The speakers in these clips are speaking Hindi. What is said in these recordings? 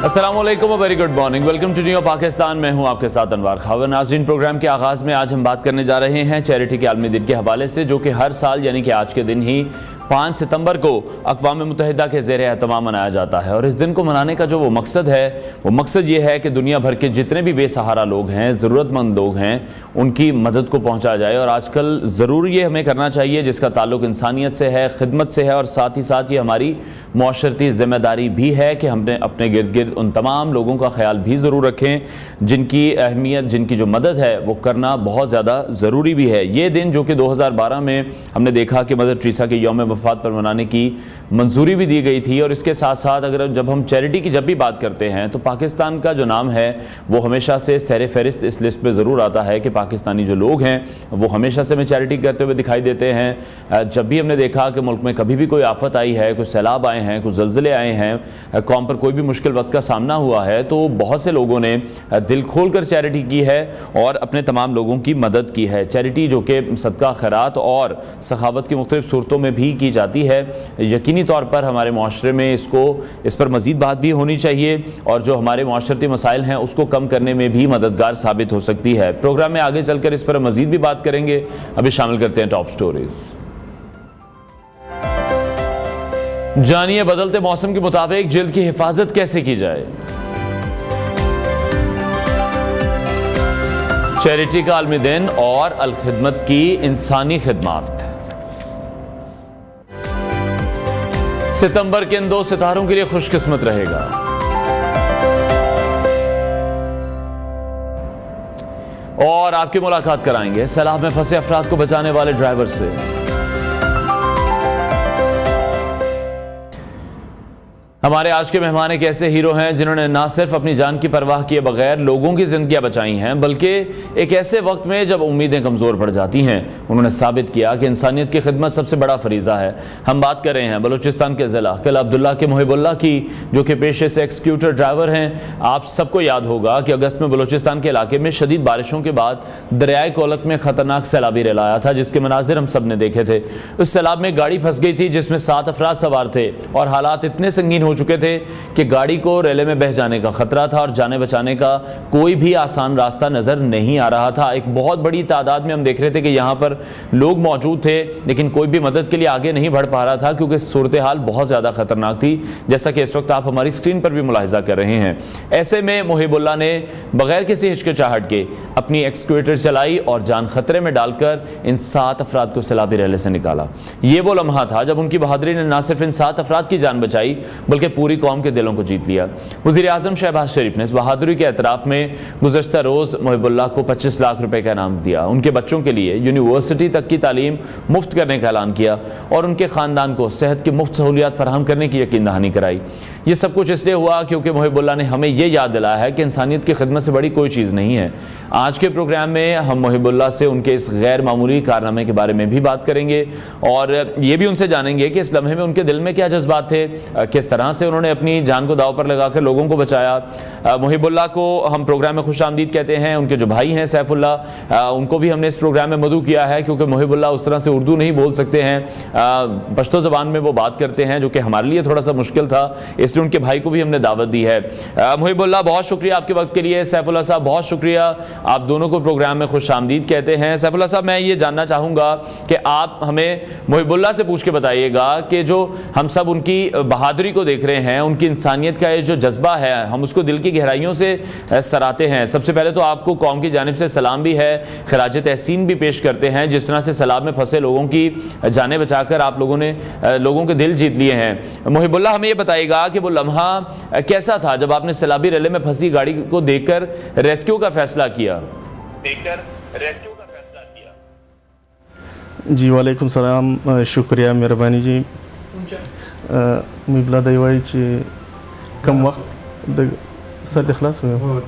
अस्सलामुअलैकुम, very good morning, welcome to New Pakistan. मैं हूं आपके साथ अनवार खावर। नाज़रीन, प्रोग्राम के आगाज़ में आज हम बात करने जा रहे हैं चैरिटी के आलमी दिन के हवाले से, जो कि हर साल यानी कि आज के दिन ही 5 सितंबर को अक़वाम मुत्तहिदा के ज़ेर एहतमाम मनाया जाता है। और इस दिन को मनाने का जो वो मकसद है, वो मकसद ये है कि दुनिया भर के जितने भी बेसहारा लोग हैं, ज़रूरतमंद लोग हैं, उनकी मदद को पहुँचा जाए। और आजकल ज़रूर ये हमें करना चाहिए जिसका ताल्लुक़ इंसानियत से है, खिदमत से है, और साथ ही साथ ये हमारी मुआशरती ज़िम्मेदारी भी है कि हमने अपने गिर्द गिर्द उन तमाम लोगों का ख्याल भी ज़रूर रखें जिनकी अहमियत, जिनकी जो मदद है वो करना बहुत ज़्यादा ज़रूरी भी है। ये दिन जो कि 2012 में हमने देखा कि मदर टेरेसा के यौम वफ़ात पर मनाने की मंजूरी भी दी गई थी। और इसके साथ साथ अगर जब हम चैरिटी की जब भी बात करते हैं तो पाकिस्तान का जो नाम है वो हमेशा से सैर फहरिस्त इस लिस्ट पे ज़रूर आता है कि पाकिस्तानी जो लोग हैं वो हमेशा से हमें चैरिटी करते हुए दिखाई देते हैं। जब भी हमने देखा कि मुल्क में कभी भी कोई आफत आई है, कुछ सैलाब आए हैं, कुछ ज़लज़ले आए हैं, कौम पर कोई भी मुश्किल वक्त का सामना हुआ है, तो बहुत से लोगों ने दिल खोल कर चैरिटी की है और अपने तमाम लोगों की मदद की है। चैरिटी जो कि सदका खैरात और सखावत की मुख्तलिफ सूरतों में भी की जाती है, यकीनी तौर पर हमारे माशरे में इस पर मज़ीद बात भी होनी चाहिए और जो हमारे माशरती मसाइल हैं उसको कम करने में भी मददगार साबित हो सकती है। प्रोग्राम में आगे चलकर इस पर मज़ीद भी बात करेंगे। अभी शामिल करते हैं टॉप स्टोरीज। जानिए बदलते मौसम के मुताबिक जिल्द की हिफाजत कैसे की जाए। चैरिटी का आलमी दिन और अल-खिदमत की इंसानी खिदमत। सितंबर के इन 2 सितारों के लिए खुशकिस्मत रहेगा। और आपकी मुलाकात कराएंगे सैलाब में फंसे अफराद को बचाने वाले ड्राइवर से। हमारे आज के मेहमान एक ऐसे हीरो हैं जिन्होंने ना सिर्फ अपनी जान की परवाह किए बगैर लोगों की जिंदगियां बचाई हैं, बल्कि एक ऐसे वक्त में जब उम्मीदें कमज़ोर पड़ जाती हैं उन्होंने साबित किया कि इंसानियत की खिदमत सबसे बड़ा फरीज़ा है। हम बात कर रहे हैं बलूचिस्तान के ज़िला किला अब्दुल्ला के मुहिबुल्लाह की, जो कि पेशे से एक्सक्यूटर ड्राइवर हैं। आप सबको याद होगा कि अगस्त में बलूचिस्तान के इलाके में शदीद बारिशों के बाद दरियाए कोलक में खतरनाक सैलाबी रेल आया था, जिसके मनाजिर हम सब ने देखे थे। उस सैलाब में गाड़ी फंस गई थी जिसमें 7 अफराद सवार थे और हालात इतने संगीन हो चुके थे कि गाड़ी को रेले में बह जाने का खतरा था और जाने बचाने का कोई भी आसान रास्ता नजर नहीं आ रहा था। एक बहुत बड़ी तादाद में हम देख रहे थे कि यहाँ पर लोग मौजूद थे, लेकिन कोई भी मदद के लिए आगे नहीं बढ़ पा रहा था क्योंकि सूरत हाल बहुत ज़्यादा खतरनाक थी, जैसा कि इस वक्त आप हमारी स्क्रीन पर भी मुलाहिजा कर रहे हैं। ऐसे में मुहिबुल्लाह ने बगैर किसी हिचकिचाहट के अपनी एक्सक्यूटर चलाई और जान खतरे में डालकर इन 7 अफराद को सैलाबी रेले से निकाला। ये वो लम्हा था जब उनकी बहादुरी ने न सिर्फ इन 7 अफराद की जान बचाई बल्कि पूरी कौम के दिलों को जीत लिया। वज़ीर आज़म शहबाज शरीफ ने इस बहादुरी के एतराफ़ में गुज़श्ता रोज़ मुहिबुल्लाह को 25 लाख रुपए का इनाम दिया, उनके बच्चों के लिए यूनिवर्सिटी तक की तालीम मुफ्त करने का ऐलान किया और उनके ख़ानदान को सेहत की मुफ्त सहूलियात फराहम करने की यकीन दहानी कराई। ये सब कुछ इसलिए हुआ क्योंकि मुहिबुल्लाह ने हमें यह याद दिलाया है कि इंसानियत की खिदमत से बड़ी कोई चीज़ नहीं है। आज के प्रोग्राम में हम मुहिबुल्लाह से उनके इस गैर मामूली कारनामे के बारे में भी बात करेंगे और ये भी उनसे जानेंगे कि इस लम्हे में उनके दिल में क्या जज्बात थे, किस तरह से उन्होंने अपनी जान को दाव पर लगाकर लोगों को बचाया। मुहिबुल्लाह को हम प्रोग्राम में खुश आमदीद कहते हैं। उनके जो भाई हैं सैफुल्लाह, उनको भी हमने इस प्रोग्राम में मदऊ किया है क्योंकि मुहिबुल्लाह उस तरह से उर्दू नहीं बोल सकते हैं, पश्तो ज़बान में वो बात करते हैं जो कि हमारे लिए थोड़ा सा मुश्किल था, इसलिए उनके भाई को भी हमने दावत दी है। मुहिबुल्लाह, बहुत शुक्रिया आपके वक्त के लिए। सैफुल्लाह साहब, बहुत शुक्रिया, आप दोनों को प्रोग्राम में खुश आमदीद कहते हैं। सैफुल्लाह साहब, मैं ये जानना चाहूँगा कि आप हमें मुहिबुल्लाह से पूछ के बताइएगा कि जो हम सब उनकी बहादुरी को देख रहे हैं, उनकी इंसानियत का ये जो जज्बा है, हम उसको दिल की गहराइयों से सराहते हैं। सबसे पहले तो आपको कौम की जानिब से सलाम भी है, खराज तहसीन भी पेश करते हैं जिस तरह से सैलाब में फंसे लोगों की जानें बचाकर आप लोगों ने लोगों के दिल जीत लिए हैं। मुहिबुल्लाह, हमें ये बताइएगा कि वो लम्हा कैसा था जब आपने सैलाबी रेले में फंसी गाड़ी को देखकर रेस्क्यू का फैसला किया। जी वालेकुम सलाम, शुक्रिया, मेहरबानी जी। मुहिबुल्लाह दवाई कम वक्त सर इखलास हुआ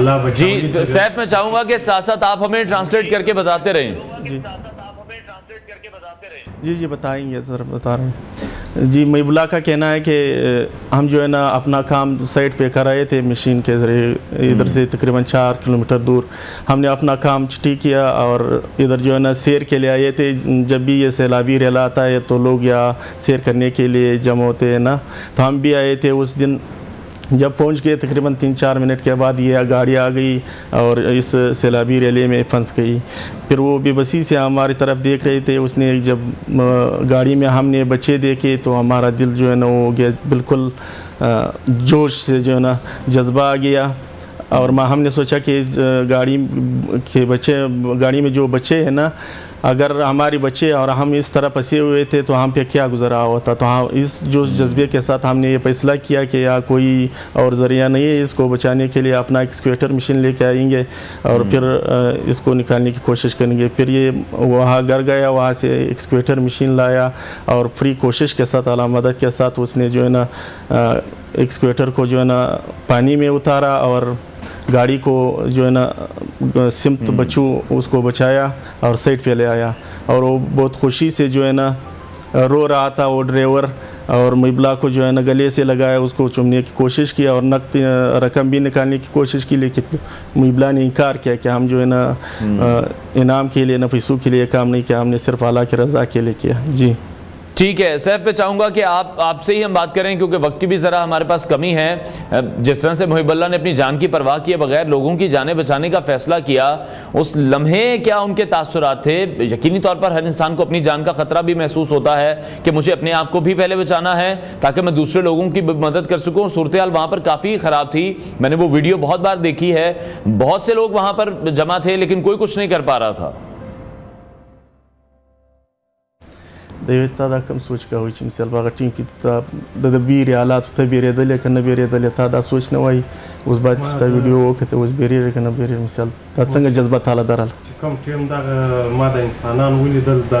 अल्लाह जी सैफ मैं चाहूंगा कि साथ साथ आप हमें ट्रांसलेट करके बताते रहें। जी जी बताएंगे सर, बता रहे हैं जी। महिबुल्लाह का कहना है कि हम जो है ना अपना काम साइट पे कर रहे थे मशीन के ज़रिए, इधर से तकरीबन 4 किलोमीटर दूर हमने अपना काम छुट्टी किया और इधर जो है ना सैर के लिए आए थे। जब भी ये सैलाबी रेला आता है तो लोग यहाँ सैर करने के लिए जमा होते हैं ना, तो हम भी आए थे उस दिन। जब पहुंच गए तकरीबन 3-4 मिनट के बाद ये गाड़ी आ गई और इस सैलाबी रैली में फंस गई। फिर वो बेबसी से हमारी तरफ देख रहे थे। उसने जब गाड़ी में हमने बच्चे देखे तो हमारा दिल जो है ना वो गया बिल्कुल जोश से जो है ना जज्बा आ गया। और हमने सोचा कि गाड़ी में जो बच्चे हैं ना, अगर हमारे बच्चे और हम इस तरह फंसे हुए थे तो हम पे क्या गुजरा होता। तो हम इस जोश जज्बे के साथ हमने ये फैसला किया कि या कोई और ज़रिया नहीं है, इसको बचाने के लिए अपना एक्सक्वेटर मशीन लेके आएंगे और फिर इसको निकालने की कोशिश करेंगे। फिर ये वहाँ घर गया, वहाँ से एक्सक्वेटर मशीन लाया और फ्री कोशिश के साथ अल्लाह मदद के साथ उसने जो है ना एक्सक्वेटर को जो है ना पानी में उतारा और गाड़ी को जो है ना सिमत बच्चू उसको बचाया और साइड पे ले आया। और वो बहुत खुशी से जो है ना रो रहा था वो ड्राइवर, और महिबुल्लाह को जो है ना गले से लगाया, उसको चूमने की कोशिश किया और नकद रकम भी निकालने की कोशिश की, लेकिन महिबुल्लाह ने इनकार किया कि हम जो है ना इनाम के लिए, न पैसों के लिए काम नहीं किया, हमने सिर्फ अल्लाह की रज़ा के लिए किया। जी ठीक है सैफ, पे चाहूँगा कि आपसे ही हम बात करें क्योंकि वक्त की भी ज़रा हमारे पास कमी है। जिस तरह से महिबुल्लाह ने अपनी जान की परवाह किए बगैर लोगों की जानें बचाने का फ़ैसला किया, उस लम्हे क्या उनके तासुरात थे? यकीनी तौर पर हर इंसान को अपनी जान का ख़तरा भी महसूस होता है कि मुझे अपने आप को भी पहले बचाना है ताकि मैं दूसरे लोगों की मदद कर सकूँ। सूरत हाल वहाँ पर काफ़ी ख़राब थी, मैंने वो वीडियो बहुत बार देखी है। बहुत से लोग वहाँ पर जमा थे लेकिन कोई कुछ नहीं कर पा रहा था। दयवीता कम सोच का हुई मिसाल बाग टीम की बीर हालात थे बेरे दले कन बेरे दले था दा सोच न वाई उस बात ता वीडियो वो कहते उस बेरे कन बेरे मिसाल ता संग जज्बा थाला दरल कम टीम दा मादा इंसानान वलिदल दा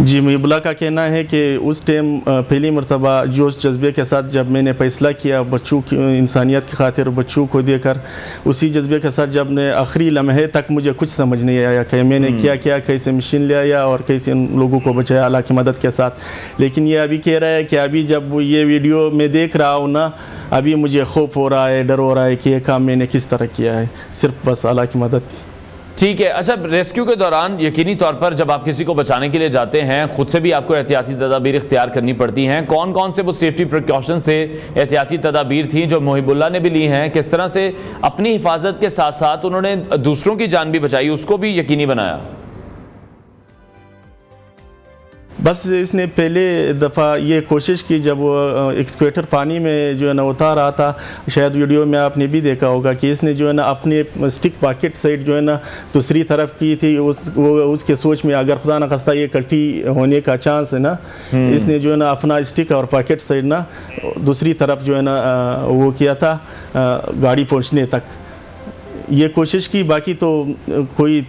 जी महिबुल्लाह का कहना है कि उस टाइम पहली मरतबा जोश जज्बे के साथ जब मैंने फैसला किया बच्चों की इंसानियत की खातिर बच्चों को देकर, उसी जज्बे के साथ जब ने आखिरी लम्हे तक मुझे कुछ समझ नहीं आया कि मैंने क्या किया, कैसे मशीन ले आया और कैसे इन लोगों को बचाया अल्लाह की मदद के साथ। लेकिन ये अभी कह रहा है कि अभी जब ये वीडियो मैं देख रहा हूँ ना, अभी मुझे खौफ हो रहा है, डर हो रहा है कि ये काम मैंने किस तरह किया है, सिर्फ बस अल्लाह की मदद। ठीक है। अच्छा, रेस्क्यू के दौरान यकीनी तौर पर जब आप किसी को बचाने के लिए जाते हैं खुद से भी आपको एहतियाती तदाबीर इख्तियार करनी पड़ती हैं। कौन कौन से वो सेफ्टी प्रिकॉशंस थे, एहतियाती तदाबीर थी जो महिबुल्लाह ने भी ली हैं? किस तरह से अपनी हिफाजत के साथ साथ उन्होंने दूसरों की जान भी बचाई, उसको भी यकीनी बनाया? बस इसने पहले दफ़ा ये कोशिश की जब वो एक्सक्वेटर पानी में जो है ना उतार रहा था, शायद वीडियो में आपने भी देखा होगा कि इसने जो है ना अपने स्टिक पॉकेट साइड जो है ना दूसरी तरफ की थी। उसके सोच में अगर खुदा न खास्ता ये कल्टी होने का चांस है ना, इसने जो है ना अपना स्टिक और पॉकेट साइड ना दूसरी तरफ जो है ना वो किया था गाड़ी पहुँचने तक, ये कोशिश की। बाकी तो कोई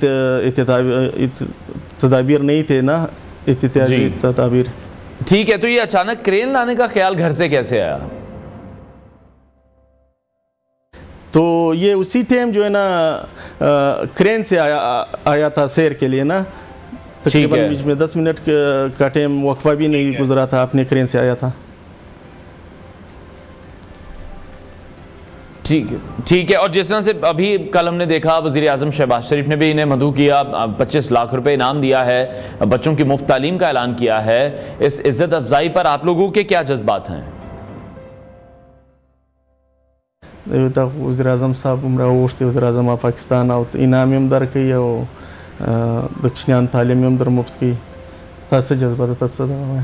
तदाबीर नहीं थे ना, तदाबीर। ठीक है, तो ये अचानक क्रेन लाने का ख्याल घर से कैसे आया? तो ये उसी टाइम जो है ना क्रेन से आया था सैर के लिए ना, तकरीबन बीच में 10 मिनट का टाइम वक्फा भी नहीं गुजरा था, अपने क्रेन से आया था। ठीक है। और जिस तरह से अभी कल हमने देखा वज़ीर आज़म शहबाज शरीफ ने भी इन्हें मदऊ किया, 25 लाख रुपए इनाम दिया है, बच्चों की मुफ्त तालीम का ऐलान किया है। इस इज़्ज़त अफजाई पर आप लोगों के क्या जज्बात हैं? वज़ीर आज़म साहब उमरा वोस्ट वज़ीर आज़म पाकिस्तान और इनाम हम दर कई और दक्षिणान तालीम हम दर मुफ्त की तत्से जज्बा तत्से दावा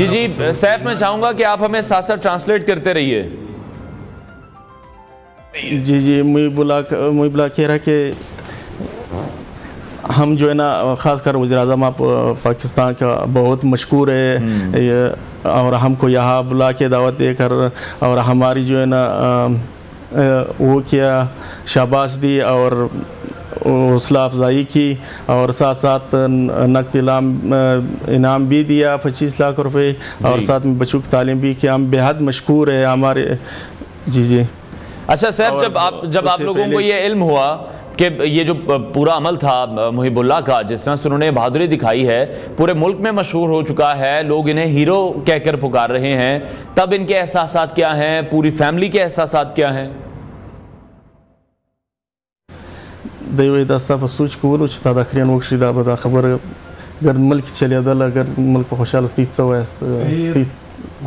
जी जी सैफ मैं चाहूँगा कि आप हमें साथ साथ ट्रांसलेट करते रहिए जी मुहिबुल्लाह कह रहा है कि हम जो है ना ख़ासकर वज़ीर आज़म आप पाकिस्तान का बहुत मशहूर है और हमको यहाँ बुला के दावत देकर और हमारी जो है ना वो किया शाबाश दी और हौसला अफजाई की और साथ साथ नकद इनाम भी दिया 25 लाख रुपए और साथ में बच्चों की तालीम भी की हम बेहद मशहूर है हमारे जी अच्छा सैफ जब आप लोगों को ये इल्म हुआ कि ये जो पूरा अमल था मुहिबुल्लाह का जिस तरह से उन्होंने बहादुरी दिखाई है पूरे मुल्क में मशहूर हो चुका है लोग इन्हें हीरो कहकर पुकार रहे हैं तब इनके एहसासात क्या हैं पूरी फैमिली के एहसासात क्या हैं दैवी दस्ता पर सूच को उच्चता दाखरियन वक्शीदा बदा खबर अगर मुल्क चले दल अगर मुल्क खुशहाल स्थित सवा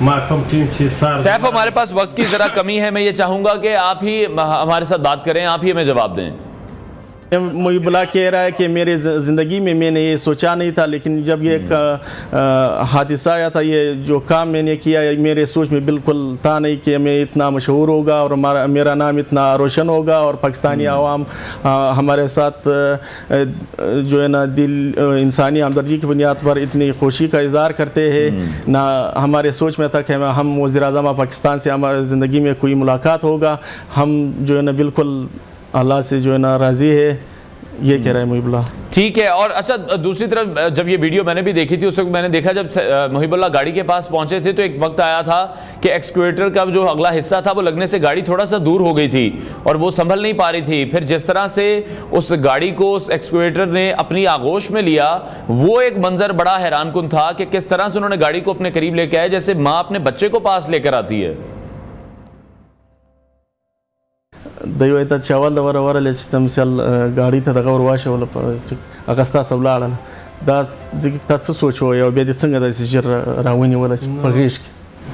सैफ हमारे पास वक्त की ज़रा कमी है मैं ये चाहूँगा कि आप ही हमारे साथ बात करें आप ही हमें जवाब दें मुहिबुल्लाह कह रहा है कि मेरे ज़िंदगी में मैंने ये सोचा नहीं था लेकिन जब ये हादसा आया था ये जो काम मैंने किया मेरे सोच में बिल्कुल था नहीं कि मैं इतना मशहूर होगा और मेरा नाम इतना रोशन होगा और पाकिस्तानी आवाम हमारे साथ जो है ना दिल इंसानी हमदर्दी की बुनियाद पर इतनी खुशी का इज़हार करते हैं ना हमारे सोच में था कि हम वज़ीर आज़म पाकिस्तान से हमारे ज़िंदगी में कोई मुलाकात होगा हम जो है ना बिल्कुल अल्लाह से जो है ना राज़ी है ये कह रहा है मुहिबुल्लाह ठीक है और अच्छा दूसरी तरफ जब ये वीडियो मैंने भी देखी थी उस वक्त मैंने देखा जब मुहिबुल्लाह गाड़ी के पास पहुंचे थे तो एक वक्त आया था कि एक्सक्यूवेटर का जो अगला हिस्सा था वो लगने से गाड़ी थोड़ा सा दूर हो गई थी और वो संभल नहीं पा रही थी फिर जिस तरह से उस गाड़ी को उस एक्सक्यूवेटर ने अपनी आगोश में लिया वो एक मंजर बड़ा हैरानकुन था कि किस तरह से उन्होंने गाड़ी को अपने करीब लेके आए जैसे माँ अपने बच्चे को पास लेकर आती है दैव येतात चावल दवर वरले तमसल गाड़ी था दगा वाशे वला अगस्ता सबला दा जिक तात सोचो या बेद संग दा सिजर रावनी वला पगेश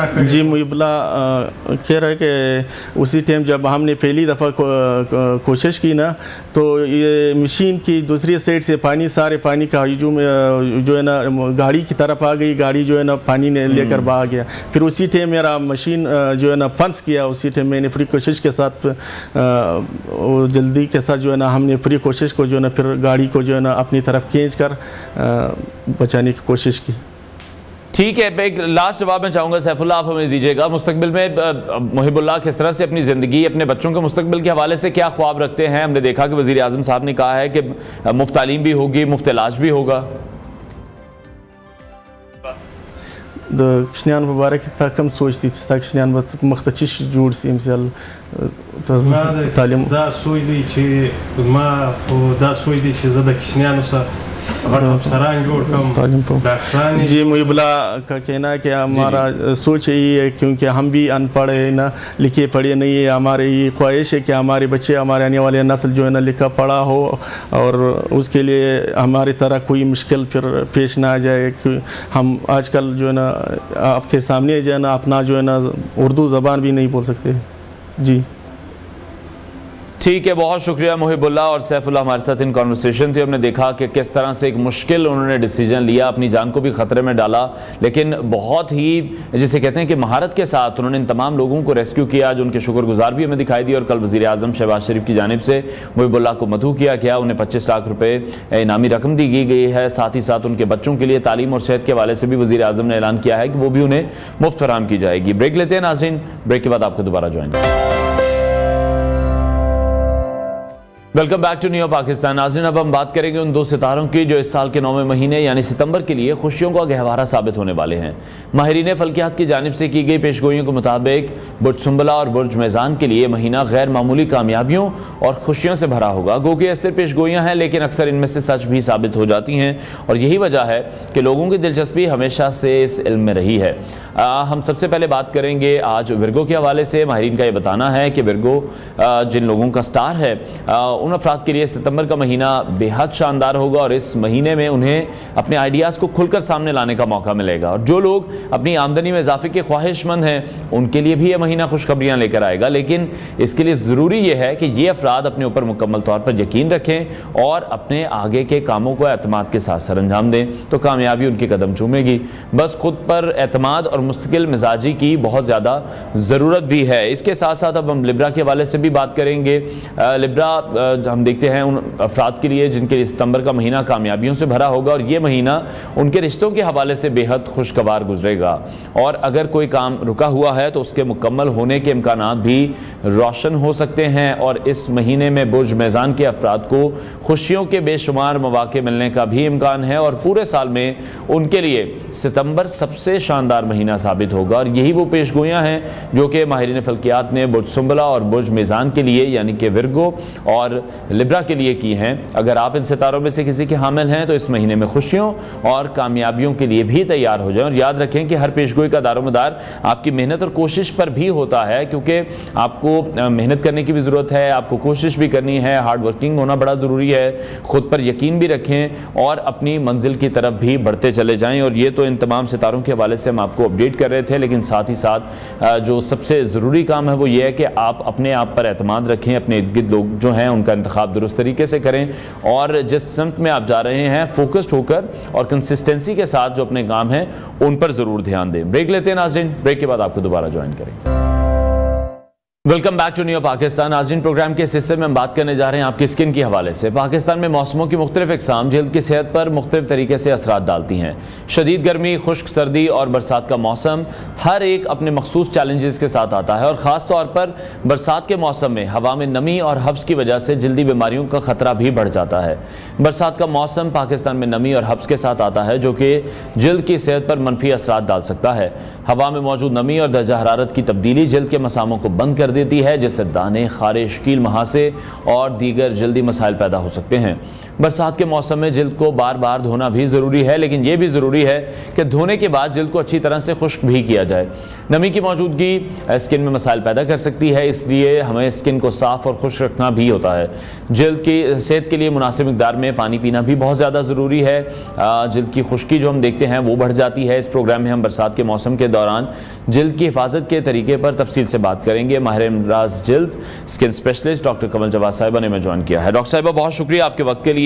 रखा जी मुहिबुल्लाह कह रहा है कि उसी टाइम जब हमने पहली दफ़ा कोशिश की ना तो ये मशीन की दूसरी साइड से पानी सारे पानी का हजूम जो है ना गाड़ी की तरफ आ गई गाड़ी जो है ना पानी ने लेकर भाग गया फिर उसी टाइम मेरा मशीन जो है ना फंस किया उसी टाइम मैंने पूरी कोशिश के साथ जल्दी के साथ जो है ना हमने पूरी कोशिश को जो है ना फिर गाड़ी को जो है ना अपनी तरफ खींच कर बचाने की कोशिश की ठीक है एक लास्ट जवाब मैं चाहूँगा सैफुल्लाह आप हमें दीजिएगा मुस्तकबिल में मुहिबुल्लाह किस तरह से अपनी ज़िंदगी अपने बच्चों के मुस्तकबिल के हवाले से क्या ख्वाब रखते हैं हमने देखा कि वज़ीर आज़म साहब ने कहा है कि मुफ्त तालीम भी होगी मुफ्त इलाज भी होगा कश्नियान मुबारक कम सोचती थी कश्नियान मख्तचिश जोड़ सी मिसाल तालीम दा सोच दी छी मा दा सोच दी छी ज़्यादा कश्नियान सा जी मुहिबुल्लाह का कहना है कि हमारा सोच यही है क्योंकि हम भी अनपढ़ है ना लिखे पढ़े नहीं है हमारी ये ख्वाहिश है कि हमारे बच्चे हमारे आने वाले नस्ल जो है ना लिखा पढ़ा हो और उसके लिए हमारी तरह कोई मुश्किल फिर पेश ना आ जाए कि हम आजकल जो है ना आपके सामने जो है ना अपना जो है ना उर्दू ज़बान भी नहीं बोल सकते जी ठीक है, बहुत शुक्रिया मुहिबुल्लाह और सैफुल्लाह हमारे साथ इन कॉन्वर्सेशन थी। हमने देखा कि किस तरह से एक मुश्किल उन्होंने डिसीजन लिया, अपनी जान को भी ख़तरे में डाला, लेकिन बहुत ही जिसे कहते हैं कि महारत के साथ उन्होंने इन तमाम लोगों को रेस्क्यू किया, जो उनके शुक्रगुजार भी हमें दिखाई दी। और कल वज़ीर आज़म शहबाज शरीफ की जानिब से मुहिबुल्लाह को मदहू किया गया, उन्हें 25 लाख रुपये इनामी रकम दी गई है। साथ ही साथ उनके बच्चों के लिए तालीम और सेहत के हवाले से भी वज़ीर आज़म ने ऐलान किया है कि वो भी उन्हें मुफ्त फराहम की जाएगी। ब्रेक लेते हैं नाज़रीन, ब्रेक के बाद आपको दोबारा join. Welcome back to New Pakistan. नाज़रीन, अब हम बात करेंगे उन 2 सितारों की जो इस साल के 9वें महीने यानी सितंबर के लिए खुशियों का गहवारा साबित होने वाले हैं। माहिरीन फल्कियात की जानिब से की गई पेशगोइयों के मुताबिक बुर्ज सुंबला और बुर्ज मेज़ान के लिए महीना गैर मामूली कामयाबियों और खुशियों से भरा होगा। गो कि ऐसे पेशगोइयाँ हैं, लेकिन अक्सर इनमें से सच भी साबित हो जाती हैं, और यही वजह है कि लोगों की दिलचस्पी हमेशा से इस इल्म में रही है। हम सबसे पहले बात करेंगे आज विर्गो के हवाले से। माहिरीन का ये बताना है कि विर्गो जिन लोगों का स्टार है, उन अफराद के लिए सितंबर का महीना बेहद शानदार होगा, और इस महीने में उन्हें अपने आइडियाज़ को खुलकर सामने लाने का मौका मिलेगा। और जो लोग अपनी आमदनी में इजाफे के ख्वाहिशमंद हैं, उनके लिए भी यह महीना खुशखबरियाँ लेकर आएगा, लेकिन इसके लिए ज़रूरी यह है कि ये अफराद अपने ऊपर मुकम्मल तौर पर यकीन रखें और अपने आगे के कामों को एतमाद के साथ सर अंजाम दें, तो कामयाबी उनकी कदम चूमेगी। बस खुद पर एतमाद और मुस्तकिल मिजाजी की बहुत ज़्यादा ज़रूरत भी है। इसके साथ साथ अब हम लिब्रा के हवाले से भी बात करेंगे। लिब्रा हम देखते हैं उन अफराद के लिए जिनके लिए सितंबर का महीना कामयाबियों से भरा होगा, और ये महीना उनके रिश्तों के हवाले से बेहद खुशगवार गुजरेगा। और अगर कोई काम रुका हुआ है तो उसके मुकम्मल होने के इम्कानात भी रोशन हो सकते हैं। और इस महीने में बुर्ज मेज़ान के अफराद को खुशियों के बेशुमार मौके मिलने का भी इम्कान है, और पूरे साल में उनके लिए सितंबर सबसे शानदार महीना साबित होगा। और यही वो पेशगोइयाँ हैं जो कि माहिरीन फल्कियात ने बुर्ज सुंबला और बुर्ज मेज़ान के लिए यानी कि विर्गो और लिब्रा के लिए की हैं। अगर आप इन सितारों में से किसी के हामिल हैं तो इस महीने में खुशियों और कामयाबियों के लिए भी तैयार हो जाएं। और याद रखें कि हर पेशगोई का दारोमदार आपकी मेहनत और कोशिश पर भी होता है, क्योंकि आपको मेहनत करने की भी ज़रूरत है, आपको कोशिश भी करनी है, हार्ड वर्किंग होना बड़ा ज़रूरी है, खुद पर यकीन भी रखें और अपनी मंजिल की तरफ भी बढ़ते चले जाएँ। और ये तो इन तमाम सितारों के हवाले से हम आपको अपडेट कर रहे थे, लेकिन साथ ही साथ जो सबसे ज़रूरी काम है वो ये है कि आप अपने आप पर एतमाद रखें, अपने इर्द गिर्द लोग जो हैं उनका इंतखाब दुरुस्त तरीके से करें, और जिस सिमत में आप जा रहे हैं फोकस्ड होकर और कंसिस्टेंसी के साथ जो अपने काम हैं उन पर ज़रूर ध्यान दें। ब्रेक लेते हैं नाज़रीन, ब्रेक के बाद आपको दोबारा ज्वाइन करेंगे। Welcome back to New Pakistan. नाज़रीन, प्रोग्राम के इस हिस्से में हम बात करने जा रहे हैं आपकी स्किन के हवाले से। पाकिस्तान में मौसमों की मुख्तलिफ इक़साम जल्द की सेहत पर मुख्तलिफ तरीके से असरात डालती हैं। शदीद गर्मी, खुश्क सर्दी और बरसात का मौसम हर एक अपने मखसूस चैलेंजेस के साथ आता है, और ख़ास तौर पर बरसात के मौसम में हवा में नमी और हब्स की वजह से जल्दी बीमारियों का ख़तरा भी बढ़ जाता है। बरसात का मौसम पाकिस्तान में नमी और हब्स के साथ आता है, जो कि जल्द की सेहत पर मनफी असरात डाल सकता है। हवा में मौजूद नमी और दर्जा हरारत की तब्दीली जल्द के मसामों को बंद कर देती है, जिससे दाने, खारिश, कील मुहासे और दीगर जल्दी मसाइल पैदा हो सकते हैं। बरसात के मौसम में जल्द को बार बार धोना भी ज़रूरी है, लेकिन यह भी ज़रूरी है कि धोने के बाद जल्द को अच्छी तरह से खुश्क भी किया जाए। नमी की मौजूदगी स्किन में मसाइल पैदा कर सकती है, इसलिए हमें स्किन को साफ़ और खुश रखना भी होता है। जल्द की सेहत के लिए मुनासिब मिक़दार में पानी पीना भी बहुत ज़्यादा ज़रूरी है। जल्द की खुश्की जो हम देखते हैं वो बढ़ जाती है। इस प्रोग्राम में हम बरसात के मौसम के दौरान जल्द की हिफाजत के तरीके पर तफसील से बात करेंगे। माहिर अमराज जल्द स्किन स्पेशलिस्ट डॉक्टर कमल जवाद साहिबा ने मैं ज्वाइन किया है। डॉक्टर साहिबा, बहुत शुक्रिया आपके वक्त के लिए।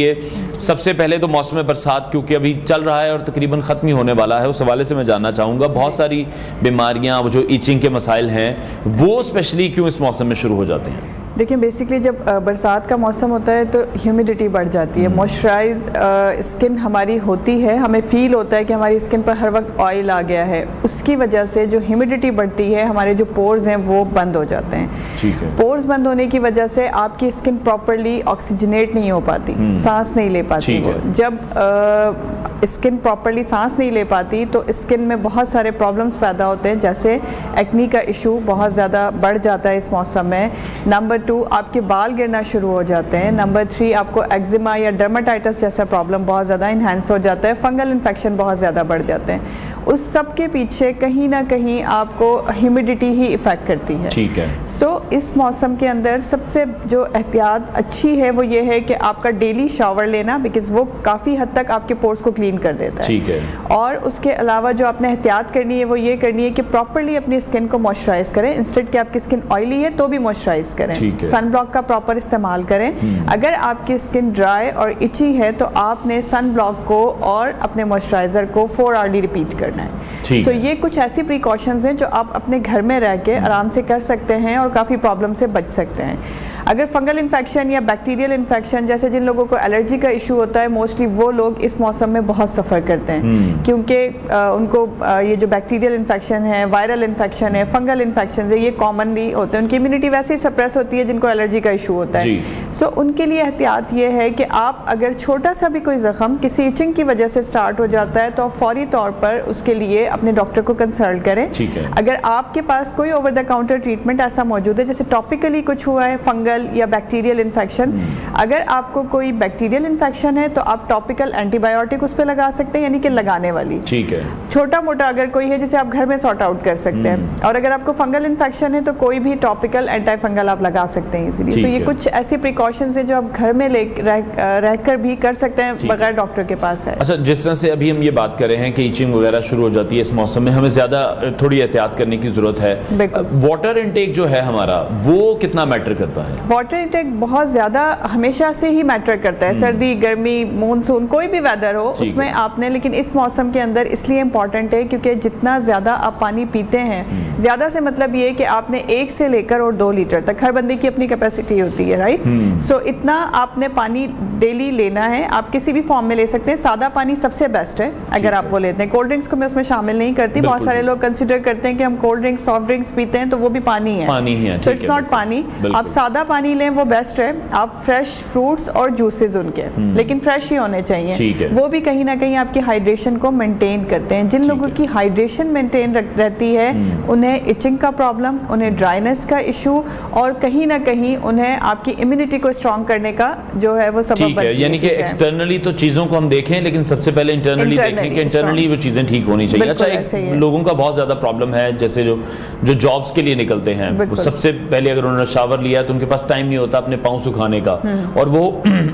सबसे पहले तो मौसम बरसात क्योंकि अभी चल रहा है और तकरीबन ख़त्म ही होने वाला है, उस हवाले से मैं जानना चाहूँगा बहुत सारी बीमारियाँ, वो जो ईचिंग के मसाइल हैं, वो स्पेशली क्यों इस मौसम में शुरू हो जाते हैं? देखिए, बेसिकली जब बरसात का मौसम होता है तो ह्यूमिडिटी बढ़ जाती है, मॉइस्चराइज स्किन हमारी होती है, हमें फील होता है कि हमारी स्किन पर हर वक्त ऑयल आ गया है। उसकी वजह से जो ह्यूमिडिटी बढ़ती है, हमारे जो पोर्स हैं वो बंद हो जाते हैं। ठीक है। पोर्स बंद होने की वजह से आपकी स्किन प्रॉपर्ली ऑक्सीजनेट नहीं हो पाती, सांस नहीं ले पाती। वो जब स्किन प्रॉपर्ली सांस नहीं ले पाती तो स्किन में बहुत सारे प्रॉब्लम्स पैदा होते हैं, जैसे एक्नी का इशू बहुत ज़्यादा बढ़ जाता है इस मौसम में। नंबर 2, आपके बाल गिरना शुरू हो जाते हैं। नंबर 3, आपको एक्जिमा या डर्माटाइटिस जैसा प्रॉब्लम बहुत ज़्यादा इन्हांस हो जाता है। फंगल इन्फेक्शन बहुत ज़्यादा बढ़ जाते हैं। उस सब के पीछे कहीं ना कहीं आपको ह्यूमिडिटी ही इफ़ेक्ट करती है। ठीक है। सो इस मौसम के अंदर सबसे जो एहतियात अच्छी है वो ये है कि आपका डेली शावर लेना, बिकॉज वो काफ़ी हद तक आपके पोर्स को क्लीन कर देता है। ठीक है। और उसके अलावा जो आपने एहतियात करनी है वो ये करनी है कि प्रॉपरली अपनी स्किन को मॉइस्चराइज करें। इंस्टेड कि आपकी स्किन ऑयली है तो भी मॉइस्चराइज करें। सन ब्लॉक का प्रॉपर इस्तेमाल करें। अगर आपकी स्किन ड्राई और इची है तो आपने सन ब्लॉक को और अपने मॉइस्चराइजर को 4 आवर्ली रिपीट करना है। सो ये कुछ ऐसी प्रिकॉशंस हैं जो आप अपने घर में रह के आराम से कर सकते हैं और काफ़ी प्रॉब्लम से बच सकते हैं। अगर फंगल इन्फेक्शन या बैक्टीरियल इन्फेक्शन, जैसे जिन लोगों को एलर्जी का इशू होता है, मोस्टली वो लोग इस मौसम में बहुत सफ़र करते हैं, क्योंकि उनको ये जो बैक्टीरियल इन्फेक्शन है, वायरल इन्फेक्शन है, फंगल इन्फेक्शन है, ये कॉमनली होते हैं। उनकी इम्यूनिटी वैसे ही सप्रेस होती है जिनको एलर्जी का इशू होता है। सो उनके लिए एहतियात ये है कि आप अगर छोटा सा भी कोई ज़ख़म किसी इचिंग की वजह से स्टार्ट हो जाता है तो आप फौरी तौर पर उसके लिए अपने डॉक्टर को कंसल्ट करें। अगर आपके पास कोई ओवर द काउंटर ट्रीटमेंट ऐसा मौजूद है, जैसे टॉपिकली कुछ हुआ है फंगल या बैक्टीरियल इन्फेक्शन, अगर आपको कोई बैक्टीरियल इन्फेक्शन है तो आप टॉपिकल एंटीबायोटिक उस पर लगा सकते हैं, यानी कि लगाने वाली। ठीक है। छोटा मोटा अगर कोई है जिसे आप घर में सॉर्ट आउट कर सकते हैं। और अगर आपको फंगल इन्फेक्शन है तो कोई भी टॉपिकल एंटी फंगल आप लगा सकते हैं इजीली। तो ये कुछ ऐसी प्रिकॉशंस हैं जो आप घर में रहकर भी कर सकते हैं बगैर डॉक्टर के पास है। अच्छा, जिस तरह से अभी हम ये बात कर रहे हैं कि ईचिंग वगैरह शुरू हो जाती है इस मौसम में, हमें ज़्यादा थोड़ी एहतियात करने की ज़रूरत है। वाटर इनटेक जो है हमारा, वो कितना मैटर करता है? वाटर इनटेक बहुत ज़्यादा हमेशा से ही मैटर करता है। सर्दी, गर्मी, मानसून, कोई भी वेदर हो उसमें आपने, लेकिन इस मौसम के अंदर इसलिए इम्पॉर्टेंट है क्योंकि जितना ज़्यादा आप पानी पीते हैं, ज़्यादा से मतलब ये कि आपने 1 से लेकर और 2 लीटर तक, हर बंदे की अपनी कैपेसिटी होती है, राइट। सो इतना आपने पानी डेली लेना है। आप किसी भी फॉर्म में ले सकते हैं। सादा पानी सबसे बेस्ट है अगर आप वो लेते हैं। कोल्ड ड्रिंक्स को मैं उसमें शामिल नहीं करती। बहुत सारे लोग कंसिडर करते हैं कि हम कोल्ड ड्रिंक्स, सॉफ्ट ड्रिंक्स पीते हैं तो वो भी पानी है। सो इट्स नॉट पानी। आप सादा पानी लें, वो बेस्ट है। आप फ्रेश फ्रूट्स और जूसेस उनके, लेकिन फ्रेश ही होने चाहिए। वो भी कहीं ना कहीं आपकी हाइड्रेशन को मेंटेन करते हैं। जिन लोगों की हाइड्रेशन मेंटेन रहती है उन्हें इचिंग का प्रॉब्लम, उन्हें ड्राइनेस का इशू और कहीं ना कहीं उन्हें आपकी इम्यूनिटी को स्ट्रॉन्ग करने का जो है वो सबब बनती है। यानी कि एक्सटर्नली तो चीज़ों को हम देखें, लेकिन सबसे पहले इंटरनली देखें कि इंटरनली वो चीज़ें ठीक होनी चाहिए। अच्छा, एक लोगों का बहुत ज़्यादा प्रॉब्लम है, जैसे जो जॉब्स के लिए निकलते हैं, वो सबसे पहले अगर उन्होंने शावर लिया तो उनके पास टाइम नहीं होता अपने पाँव सुखाने का, और वो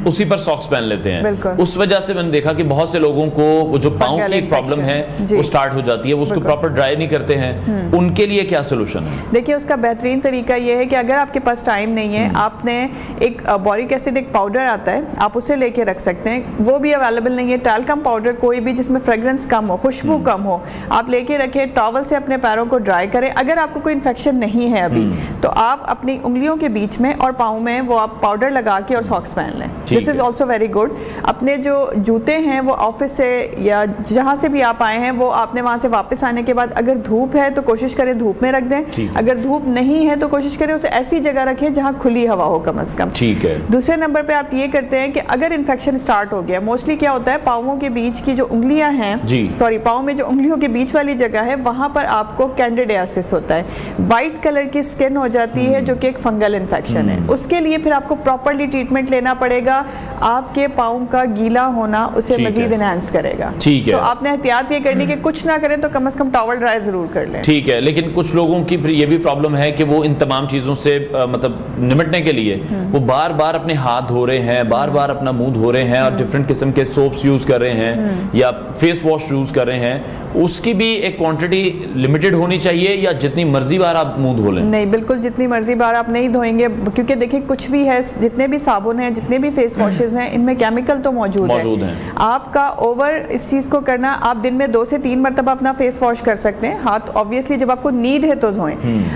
उसी पर सॉक्स पहन लेते हैं। उस वजह से मैंने देखा कि बहुत से लोगों को वो जो पाँव की प्रॉब्लम है वो स्टार्ट हो जाती है, वो उसको प्रॉपर ड्राई नहीं करते हैं। उनके लिए क्या सोल्यूशन है? देखिए, उसका बेहतरीन तरीका ये है कि अगर आपके पास टाइम नहीं है, आपने एक बोरिक एसिड एक पाउडर आता है, आप उसे लेके रख सकते हैं। वो भी अवेलेबल नहीं है। टैल्कम पाउडर कोई भी जिसमें फ्रेग्रेंस कम हो, खुशबू कम हो, आप लेके रखें। टॉवल से अपने पैरों को ड्राई करें। अगर आपको कोई इन्फेक्शन नहीं है अभी तो आप अपनी उंगलियों के बीच में और पाँव में वो आप पाउडर लगा के और सॉक्स पहन लें। This is also very good. अपने जो जूते हैं वो ऑफिस से या जहाँ से भी आप आए हैं, वो आपने वहाँ से वापस आने के बाद अगर धूप है तो कोशिश करें धूप में रख दें। अगर धूप नहीं है तो कोशिश करें उसे ऐसी जगह रखें जहाँ खुली हवा हो कम से कम। ठीक है। दूसरे नंबर पे आप ये करते हैं कि अगर इन्फेक्शन स्टार्ट हो गया, मोस्टली क्या होता है, पाँवों के बीच की जो उंगलियां हैं, सॉरी, पाँव में जो उंगलियों के बीच वाली जगह है, वहां पर आपको कैंडिडियासिस होता है। व्हाइट कलर की स्किन हो जाती है जो कि एक फंगल इन्फेक्शन है। उसके लिए फिर आपको प्रॉपरली ट्रीटमेंट लेना पड़ेगा। आपके पाँव का गीला होना उसे मजीद एनहांस करेगा। ठीक है। तो आपने एहतियात ये करनी कि कुछ ना करें तो कम से कम टॉवल ड्राई जरूर कर लें। ठीक है। लेकिन कुछ लोगों की फिर ये भी प्रॉब्लम है कि वो इन तमाम चीज़ों से मतलब निपटने के लिए वो बार बार अपने हाथ धो रहे हैं, बार बार अपना मुंह धो रहे हैं और डिफरेंट किस्म के सोप्स यूज़ कर रहे हैं या फेस वॉश यूज़ कर रहे हैं। उसकी भी एक क्वांटिटी लिमिटेड होनी चाहिए या जितनी मर्जी बार आप मुंह धो लें? नहीं, बिल्कुल जितनी मर्जी बार आप नहीं धोएंगे, क्योंकि देखिए कुछ भी है, जितने भी साबुन हैं, जितने भी फेस वॉशेस हैं, इनमें केमिकल तो मौजूद है। आपका ओवर इस चीज़ को करना, आप दिन में 2 से 3 मरतबा अपना फेस वॉश कर सकते हैं। हाथ ऑब्वियसली जब आपको नीड है तो धोएं।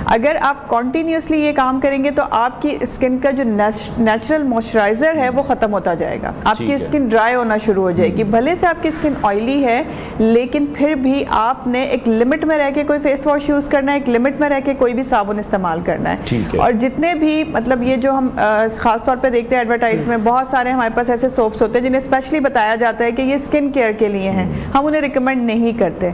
अगर आप कॉन्टिन्यूसली ये काम करेंगे तो आपकी स्किन का जो नेचुरल मॉइस्चराइजर है वो खत्म होता जाएगा। आपकी स्किन ड्राई होना शुरू हो जाएगी। भले से आपकी स्किन ऑयली है, लेकिन फिर भी आपने एक लिमिट में रह के कोई फेस वॉश यूज करना है, एक लिमिट में रह के कोई भी साबुन इस्तेमाल करना है। और जितने भी मतलब मतलब ये जो हम ख़ास तौर पे देखते हैं एडवर्टाइज में, बहुत सारे हमारे पास ऐसे सोप्स होते हैं जिन्हें स्पेशली बताया जाता है कि ये स्किन केयर के लिए हैं, हम उन्हें रिकमेंड नहीं करते।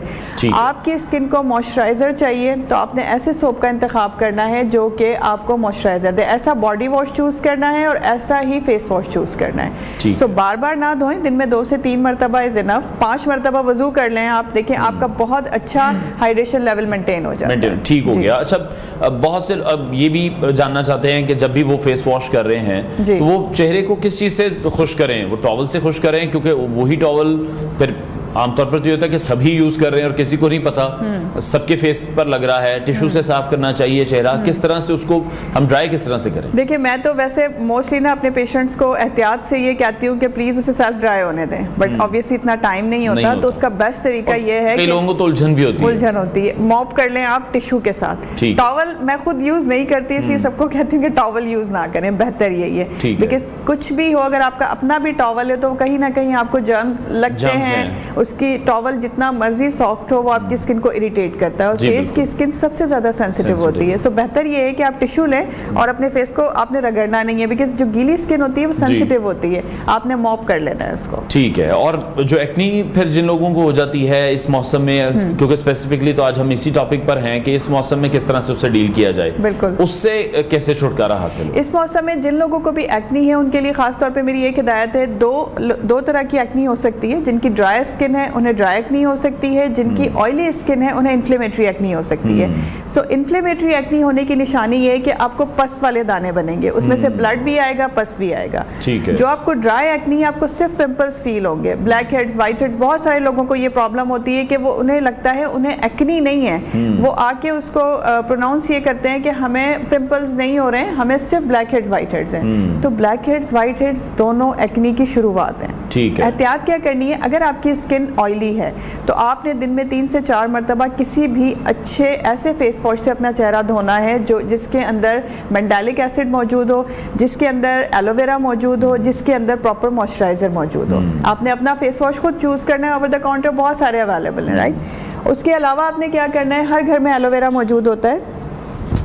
आपकी स्किन को मॉइस्चराइज़र चाहिए तो आपने ऐसे सोप का इंतखाब करना है जो कि आपको मॉइस्चराइज़र दे। ऐसा बॉडी वॉश चूज़ करना है और ऐसा ही फेस वॉश चूज़ करना है। सो बार बार ना धोएं, दिन में 2 से 3 मरतबा इज़ इनफ। 5 मरतबा वजू कर लें आप, देखें आपका बहुत अच्छा हाइड्रेशन लेवल मेंटेन हो जाता है, ठीक हो गया। अच्छा, बहुत से अब ये भी जानना चाहते हैं कि जब भी वो फेस वॉश कर रहे हैं तो वो चेहरे को किस चीज़ से खुश करें? वो टॉवल से खुश करें, क्योंकि वही टॉवल फिर आमतौर पर तो ये होता है कि सभी यूज़ कर रहे हैं और किसी को नहीं पता, सबके फेस पर लग रहा है। टिश्यू से साफ करना चाहिए चेहरा, किस तरह से उसको हम ड्राई किस तरह से करें? देखिए, मैं तो वैसे मोस्टली ना अपने पेशेंट्स को एहतियात से ये कहती हूँ कि प्लीज़ उसे सेल्फ ड्राई होने दें, बट ऑब्वियसली इतना टाइम नहीं होता, तो उसका बेस्ट तरीका ये है कई लोगों को तो उलझन भी होती है, उलझन होती है। मॉप कर लें आप टिश्यू के साथ। टॉवल मैं खुद यूज़ नहीं करती, इसलिए सबको कहती हूँ कि टॉवल यूज़ ना करें, बेहतर यही है। बिकॉज कुछ भी हो, अगर आपका अपना भी टॉवल है तो कहीं ना कहीं आपको जर्म्स लगते हैं। उसकी टॉवल जितना मर्जी सॉफ्ट हो वो आपकी स्किन को इरिटेट करता है, और फेस की स्किन सबसे ज्यादा सेंसिटिव होती है। सो बेहतर ये है कि आप टिश्यू लें और अपने फेस को आपने रगड़ना नहीं है, बिकॉज जो गीली स्किन होती है वो सेंसिटिव होती है, आपने मॉप कर लेना है उसको। ठीक है। और जो एक्नी फिर जिन लोगों को हो जाती है इस मौसम में, क्योंकि स्पेसिफिकली तो आज हम इसी टॉपिक पर हैं कि इस मौसम में किस तरह से उससे डील किया जाए, बिल्कुल उससे कैसे छुटकारा हासिल हो? इस मौसम में जिन लोगों को भी एक्नी है उनके लिए खास तौर पे मेरी एक हिदायत है, दो तरह की एक्नी हो सकती है। जिनकी ड्राई स्किन है उन्हें ड्राई एक्नी हो सकती है, जिनकी ऑयली स्किन है उन्हें इन्फ्लेमेटरी एक्नी हो सकती है। सो इन्फ्लेमेटरी एक्नी होने की निशानी ये है कि आपको पस वाले दाने बनेंगे, उसमें से ब्लड भी आएगा, पस भी आएगा। जो आपको ड्राई एक्नी है, आपको सिर्फ पिंपल्स फील होंगे, ब्लैक हेड्स, व्हाइट हेड्स। बहुत सारे लोगों को ये प्रॉब्लम होती है कि वो उन्हें लगता है उन्हें एक्नी नहीं है, वो आके उसको प्रोनाउंस ये करते हैं कि हमें पिंपल्स नहीं हो रहे हैं, हमें सिर्फ ब्लैक हेड्स, व्हाइट हेड्स हैं। तो ब्लैक हेड्स, व्हाइट हेड्स दोनों एक्नी की शुरुआत है। एहतियात क्या करनी है, अगर आपकी स्किन ऑयली है तो आपने दिन में 3 से 4 मरतबा किसी भी अच्छे ऐसे फेस वॉश से अपना चेहरा धोना है जो जिसके अंदर मैंडालिक एसिड मौजूद हो, जिसके अंदर एलोवेरा मौजूद हो, जिसके अंदर प्रॉपर मॉइस्चराइजर मौजूद हो। आपने अपना फेस वॉश खुद चूज करना है, ओवर द काउंटर बहुत सारे अवेलेबल हैं, राइट। उसके अलावा आपने क्या करना है, हर घर में एलोवेरा मौजूद होता है।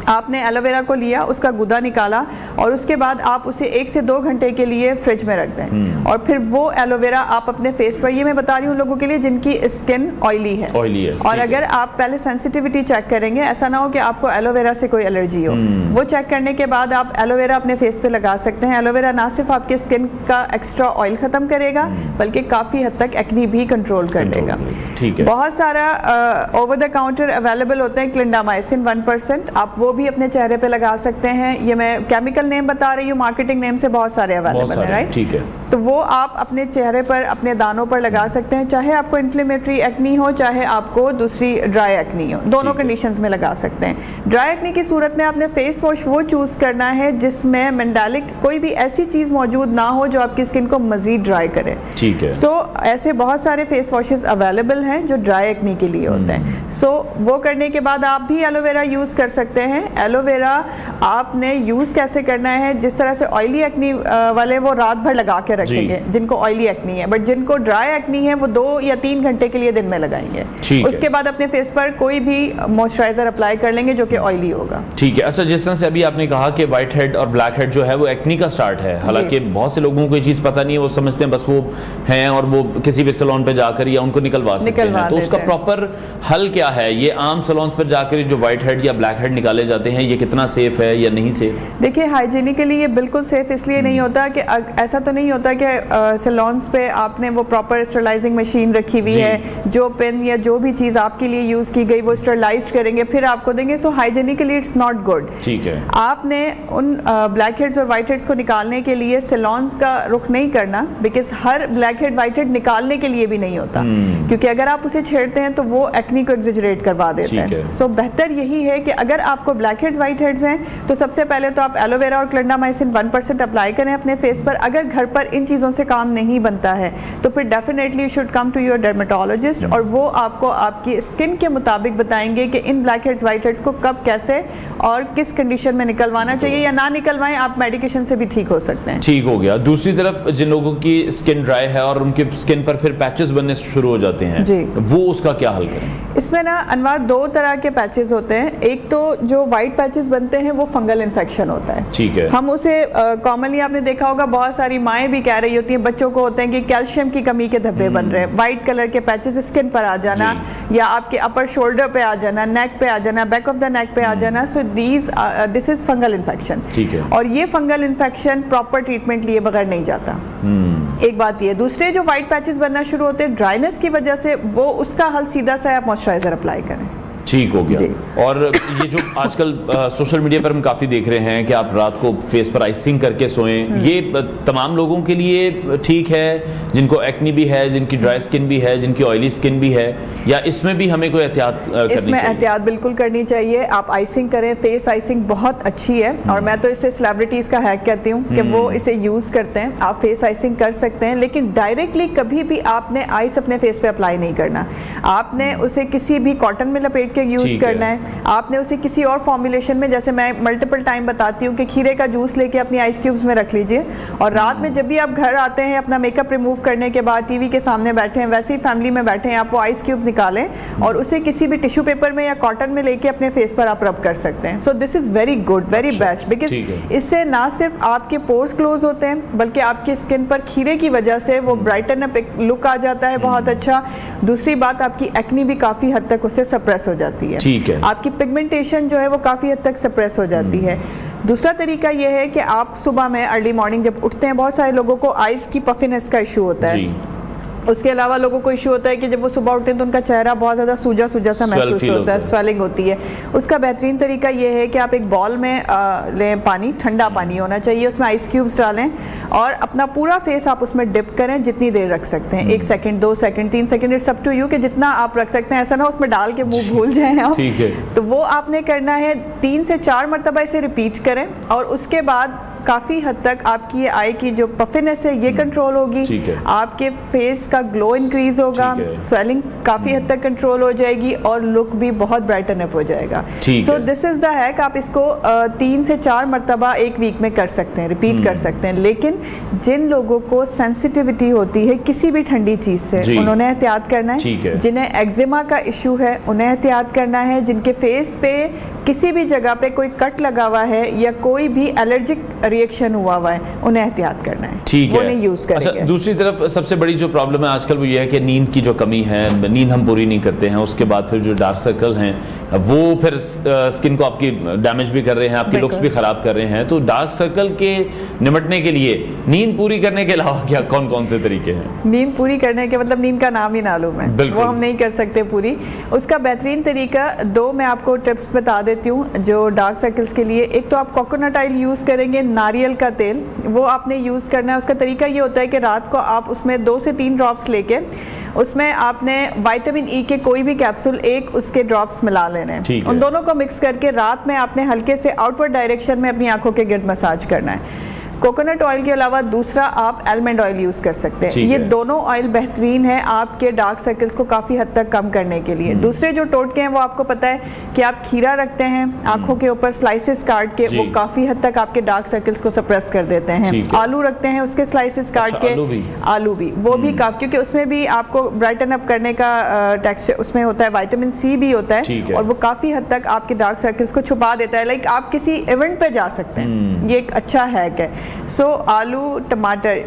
आपने एलोवेरा को लिया, उसका गुदा निकाला और उसके बाद आप उसे 1 से 2 घंटे के लिए फ्रिज में रख दें, और फिर वो एलोवेरा आप अपने फेस पर, ये मैं बता रही हूँ लोगों के लिए जिनकी स्किन ऑयली है, और अगर आप पहले सेंसिटिविटी चेक करेंगे, ऐसा ना हो कि आपको एलोवेरा से कोई एलर्जी हो, वो चेक करने के बाद आप एलोवेरा अपने फेस पे लगा सकते हैं। एलोवेरा ना सिर्फ आपके स्किन का एक्स्ट्रा ऑयल खत्म करेगा बल्कि काफी हद तक एक्नी भी कंट्रोल कर लेगा। बहुत सारा ओवर द काउंटर अवेलेबल होते हैं, क्लिंडामाइसिन 1%, आप वो भी अपने चेहरे पे लगा सकते हैं। ये मैं केमिकल नेम बता रही हूँ, मार्केटिंग नेम से बहुत सारे अवेलेबल हैं, राइट। ठीक है, तो वो आप अपने चेहरे पर, अपने दानों पर लगा सकते हैं, चाहे आपको इन्फ्लेमेटरी एक्नी हो, चाहे आपको दूसरी ड्राई एक्नी हो, दोनों कंडीशंस में लगा सकते हैं। ड्राई एक्नी की सूरत में आपने फेस वॉश वो चूज करना है जिसमें मैंडालिक कोई भी ऐसी चीज मौजूद ना हो जो आपकी स्किन को मजीद ड्राई करे। ठीक है। सो ऐसे बहुत सारे फेस वॉशेस अवेलेबल हैं जो ड्राई एक्नी के लिए होते हैं। सो वो करने के बाद आप भी एलोवेरा यूज कर सकते हैं। एलोवेरा आपने यूज कैसे करना है, जिस तरह से ऑयली एक्नी वाले वो रात भर लगा के रखेंगे जिनको ऑयली एक्नी है, बट जिनको ड्राई एक्नी है वो 2 या 3 घंटे के लिए दिन में लगाएंगे। उसके बाद अपने फेस पर कोई भी मॉइस्चराइजर अप्लाई कर लेंगे जो कि ऑयली होगा। ठीक है। अच्छा, जिस तरह से अभी आपने कहा कि व्हाइट हेड और ब्लैक हेड जो है वो एक्नी का स्टार्ट है, हालांकि बहुत से लोगों को ये चीज पता नहीं है, वो समझते हैं बस वो हैं और वो किसी भी सैलून पे जाकर या उनको निकलवा सकते हैं। तो उसका प्रॉपर हल क्या है? ये आम सैलून्स पर जाकर जो व्हाइट हेड या ब्लैक हेड निकाले जाते हैं, ये कितना सेफ है या नहीं सेफ? देखिए, हाइजीनिकली ये बिल्कुल सेफ इसलिए नहीं होता कि ऐसा तो नहीं होता कि सैलून्स पे आपने वो प्रॉपर स्टरलाइजिंग मशीन रखी हुई है, जो पेन या जो भी चीज आपके लिए यूज की गई वो स्टरलाइज्ड करेंगे फिर आपको देंगे। सो हाइजीनिकली इट्स नॉट गुड। ठीक है। आपने उन ब्लैक हेड्स और व्हाइट हेड्स को निकालने के लिए सैलून का रुख नहीं करना, because her black head white head निकालने के लिए भी नहीं होता, क्योंकि अगर आप उसे छेड़ते हैं तो वो एक्नी को एग्जेजरेट करवा देता है। सो बेहतर यही है कि अगर आपको ब्लैक हेड्स व्हाइट हेड्स हैं तो सबसे पहले तो आप एलोवेरा और क्लिंडामाइसिन 1% अप्लाई करें अपने फेस पर। अगर घर पर इन चीज़ों से काम नहीं बनता है तो फिर definitely you should come to your dermatologist, और वो आपको आपकी स्किन के मुताबिक बताएंगे कि इन ब्लैक हेड्स व्हाइट हेड्स को कब कैसे और किस कंडीशन में निकलवाना चाहिए या ना निकलवाएं, आप मेडिकेशन से भी ठीक हो सकते हैं। ठीक हो गया। दूसरी तरफ जिन लोगों की स्किन ड्राई है और उनके स्किन पर फिर पैचेस बनने शुरू हो जाते हैं जी, वो उसका क्या हल करें? इसमें ना अनवार दो तरह के पैचेस होते हैं। एक तो जो वाइट पैचेस बनते हैं वो फंगल इन्फेक्शन होता है। ठीक है। हम उसे कॉमनली आपने देखा होगा, बहुत सारी माएँ भी कह रही होती हैं, बच्चों को होते हैं कि कैल्शियम की कमी के धब्बे बन रहे हैं, वाइट कलर के पैचेस स्किन पर आ जाना या आपके अपर शोल्डर पे आ जाना, नेक पे आ जाना, बैक ऑफ द नेक पे आ जाना। So this is fungal infection. ठीक है। और ये फंगल इन्फेक्शन प्रॉपर ट्रीटमेंट लिए बगैर नहीं जाता। एक बात ये। दूसरे जो वाइट पैचेस बनना शुरू होते हैं ड्राइनेस की वजह से, वो उसका हल सीधा सा आप मॉइस्चराइजर अप्लाई करें। ठीक हो गया। और ये जो आजकल सोशल मीडिया पर हम काफ़ी देख रहे हैं कि आप रात को फेस पर आइसिंग करके सोएं, ये तमाम लोगों के लिए ठीक है जिनको एक्नी भी है, जिनकी ड्राई स्किन भी है, जिनकी ऑयली स्किन भी है, या इसमें भी हमें कोई एहतियात करनी चाहिए? इसमें एहतियात बिल्कुल करनी चाहिए। आप आइसिंग करें, फेस आइसिंग बहुत अच्छी है और मैं तो इसे सेलिब्रिटीज़ का हैक कहती हूँ कि वो इसे यूज़ करते हैं। आप फेस आइसिंग कर सकते हैं, लेकिन डायरेक्टली कभी भी आपने आइस अपने फेस पे अप्लाई नहीं करना। आपने उसे किसी भी कॉटन में लपेट के यूज़ करना है। आपने उसे किसी और फॉर्मुलेशन में, जैसे मैं मल्टीपल टाइम बताती हूँ कि खीरे का जूस लेके अपनी आइस क्यूब्स में रख लीजिए और रात में जब भी आप घर आते हैं अपना मेकअप रिमूव करने के बाद टीवी के सामने बैठे हैं, वैसे ही फैमिली में बैठे हैं, आप वो आइस क्यूब निकालें और उसे किसी भी टिश्यू पेपर में या कॉटन में लेके अपने फेस पर आप रब कर सकते हैं। So this is very good, very best, because इससे ना सिर्फ आपके पोर्स क्लोज होते हैं बल्कि आपकी स्किन पर खीरे की वजह से वो ब्राइटन अप लुक आ जाता है बहुत अच्छा। दूसरी बात, आपकी एक्नी भी काफी हद तक उससे सप्रेस हो जाती है। ठीक है। आपकी पिगमेंटेशन जो है वो काफ़ी हद तक सप्रेस हो जाती है। दूसरा तरीका यह है कि आप सुबह में अर्ली मॉर्निंग जब उठते हैं, बहुत सारे लोगों को आइस की पफिनेस का इशू होता है। उसके अलावा लोगों को इशू होता है कि जब वो सुबह उठते हैं तो उनका चेहरा बहुत ज़्यादा सूजा सूजा सा महसूस होता है, स्वेलिंग होती है। उसका बेहतरीन तरीका ये है कि आप एक बॉल में लें पानी, ठंडा पानी होना चाहिए, उसमें आइस क्यूब्स डालें और अपना पूरा फेस आप उसमें डिप करें, जितनी देर रख सकते हैं, 1 second, 2 second, 3 second, it's up to you कि जितना आप रख सकते हैं। ऐसा ना उसमें डाल के मुंह भूल जाएं आप। ठीक है। तो वो आपने करना है, 3 से 4 मरतबा इसे रिपीट करें और उसके बाद काफ़ी हद तक आपकी आई की जो पफिनेस है ये कंट्रोल होगी, आपके फेस का ग्लो इंक्रीज होगा, स्वेलिंग काफ़ी हद तक कंट्रोल हो जाएगी और लुक भी बहुत ब्राइटन अप हो जाएगा। So this is the hack. आप इसको 3 से 4 मरतबा एक वीक में कर सकते हैं, रिपीट कर सकते हैं। लेकिन जिन लोगों को सेंसिटिविटी होती है किसी भी ठंडी चीज़ से, उन्होंने एहतियात करना है। जिन्हें एक्जिमा का इशू है उन्हें एहतियात करना है। जिनके फेस पे किसी भी जगह पे कोई कट लगा हुआ है या कोई भी एलर्जिक रिएक्शन हुआ हुआ है, उन्हें एहतियात करना है। ठीक है, वो नहीं यूज करेंगे। अच्छा, दूसरी तरफ सबसे बड़ी जो प्रॉब्लम है आजकल वो ये है कि नींद की जो कमी है, नींद हम पूरी नहीं करते हैं, उसके बाद फिर जो डार्क सर्कल हैं वो फिर स्किन को आपकी डैमेज भी कर रहे हैं, आपकी लुक्स भी खराब कर रहे हैं। तो डार्क सर्कल के निपटने के लिए नींद पूरी करने के अलावा क्या कौन कौन से तरीके हैं? नींद पूरी करने के मतलब नींद का नाम ही मालूम है, वो हम नहीं कर सकते पूरी। उसका बेहतरीन तरीका 2 मैं आपको टिप्स बता देती हूँ जो डार्क सर्कल्स के लिए। एक तो आप कोकोनट ऑयल यूज़ करेंगे, नारियल का तेल, वो आपने यूज़ करना है। उसका तरीका ये होता है कि रात को आप उसमें 2 से 3 ड्रॉप्स लेके उसमें आपने विटामिन ई के कोई भी कैप्सूल एक उसके ड्रॉप्स मिला लेने हैं। उन दोनों को मिक्स करके रात में आपने हल्के से आउटवर्ड डायरेक्शन में अपनी आंखों के गिर्द मसाज करना है। कोकोनट ऑयल के अलावा दूसरा आप आलमंड ऑयल यूज़ कर सकते हैं। ये दोनों ऑयल बेहतरीन है आपके डार्क सर्कल्स को काफ़ी हद तक कम करने के लिए। दूसरे जो टोटके हैं वो आपको पता है कि आप खीरा रखते हैं आंखों के ऊपर स्लाइसेस काट के, वो काफ़ी हद तक आपके डार्क सर्कल्स को सप्रेस कर देते हैं। आलू रखते हैं उसके स्लाइसेस काट के, आलू भी वो भी काफ़ी, क्योंकि उसमें भी आपको ब्राइटन अप करने का टेक्सचर उसमें होता है, विटामिन सी भी होता है और वो काफ़ी हद तक आपके डार्क सर्कल्स को छुपा देता है। लाइक आप किसी इवेंट पे जा सकते हैं, ये एक अच्छा हैक है। सो आलू, टमाटर,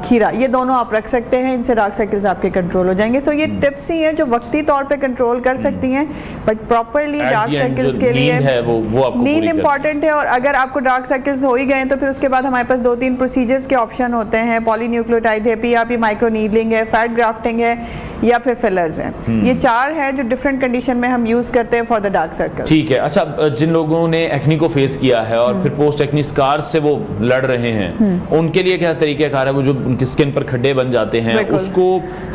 खीरा, ये दोनों आप रख सकते हैं, इनसे डार्क सर्कल्स आपके कंट्रोल हो जाएंगे। सो ये टिप्स ही हैं जो वक्ती तौर पे कंट्रोल कर सकती हैं, बट प्रॉपरली डार्क सर्कल्स के लिए नींद इंपॉर्टेंट है। और अगर आपको डार्क सर्कल्स हो ही गए तो फिर उसके बाद हमारे पास 2-3 प्रोसीजर्स के ऑप्शन होते हैं। पॉलीन्यूक्लियोटाइड है, PRP माइक्रो नीडलिंग है, फैट ग्राफ्टिंग है या फिर फिलर्स हैं। ये 4 हैं जो डिफरेंट कंडीशन में हम यूज करते हैं फॉर द डार्क सर्कल्स। ठीक है। अच्छा, जिन लोगों ने एक्नी को फेस किया है और फिर पोस्ट एक्नी स्कार्स से वो लड़ रहे हैं, उनके लिए क्या तरीक़ाकार है? वो जो उनकी स्किन पर खड्डे बन जाते हैं उसको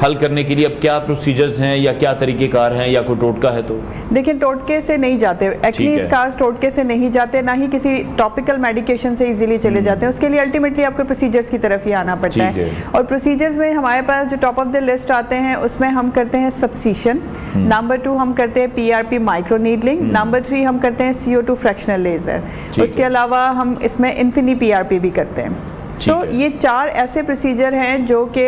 हल करने के लिए अब क्या प्रोसीजर्स हैं या क्या तरीक़ेकार हैं या कोई टोटका है? तो देखिए, टोटके से नहीं जाते, एक्नी स्कार्स टोटके से नहीं जाते, ना ही किसी टॉपिकल मेडिकेशन से इजीली चले जाते हैं। उसके लिए अल्टीमेटली आपको प्रोसीजर्स की तरफ ही आना पड़ता है। और प्रोसीजर्स में हमारे पास जो टॉप ऑफ द लिस्ट आते हैं उसमें हम करते हैं सब्सिशन, नंबर 2 हम करते हैं PRP माइक्रो नीडलिंग, नंबर 3 हम करते हैं CO2 फ्रैक्शनल लेज़र, उसके अलावा हम इसमें इन्फिनी PRP भी करते हैं। सो ये 4 ऐसे प्रोसीजर हैं जो कि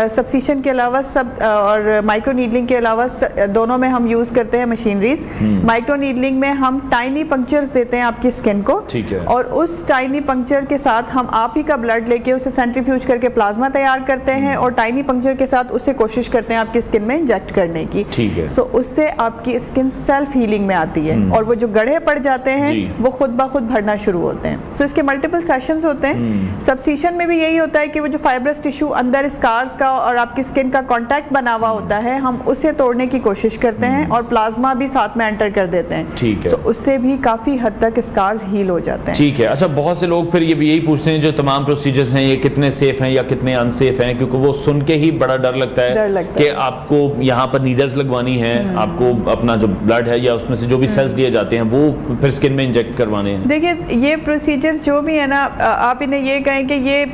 सब्सिशन के अलावा सब और माइक्रो नीडलिंग के अलावा दोनों में हम यूज़ करते हैं मशीनरीज। माइक्रो नीडलिंग में हम टाइनी पंक्चर्स देते हैं आपकी स्किन को, और उस टाइनी पंक्चर के साथ हम आप ही का ब्लड लेके उसे सेंट्रीफ्यूज करके प्लाज्मा तैयार करते हैं और टाइनी पंक्चर के साथ उससे कोशिश करते हैं आपकी स्किन में इंजेक्ट करने की। सो उससे आपकी स्किन सेल्फ हीलिंग में आती है और वो जो गड्ढे पड़ जाते हैं वो खुद ब खुद भरना शुरू होते हैं। सो इसके मल्टीपल सेशंस होते हैं। सब्सिशन में भी यही होता है कि वो जो फाइब्रस टिश्यू अंदर स्कार्स का और आपकी स्किन का कांटेक्ट बना हुआ होता है, हम उसे तोड़ने की कोशिश करते हैं और प्लाज्मा भी साथ में एंटर कर देते हैं। ठीक है। तो उससे भी काफी हद तक स्कार्स हील हो जाते हैं। ठीक है। अच्छा, बहुत से लोग फिर ये भी यही पूछते हैं जो तमाम प्रोसीजर्स हैं ये कितने सेफ हैं या कितने अनसेफ हैं, क्योंकि वो सुन के ही बड़ा डर लगता है कि आपको यहाँ पर नीडल्स लगवानी है, आपको अपना जो ब्लड है या उसमें से जो भी सेल्स लिए जाते हैं वो फिर स्किन में इंजेक्ट करवाने हैं। देखिए ये प्रोसीजर्स जो भी है ना, आप इन्हें ये कहें कि ये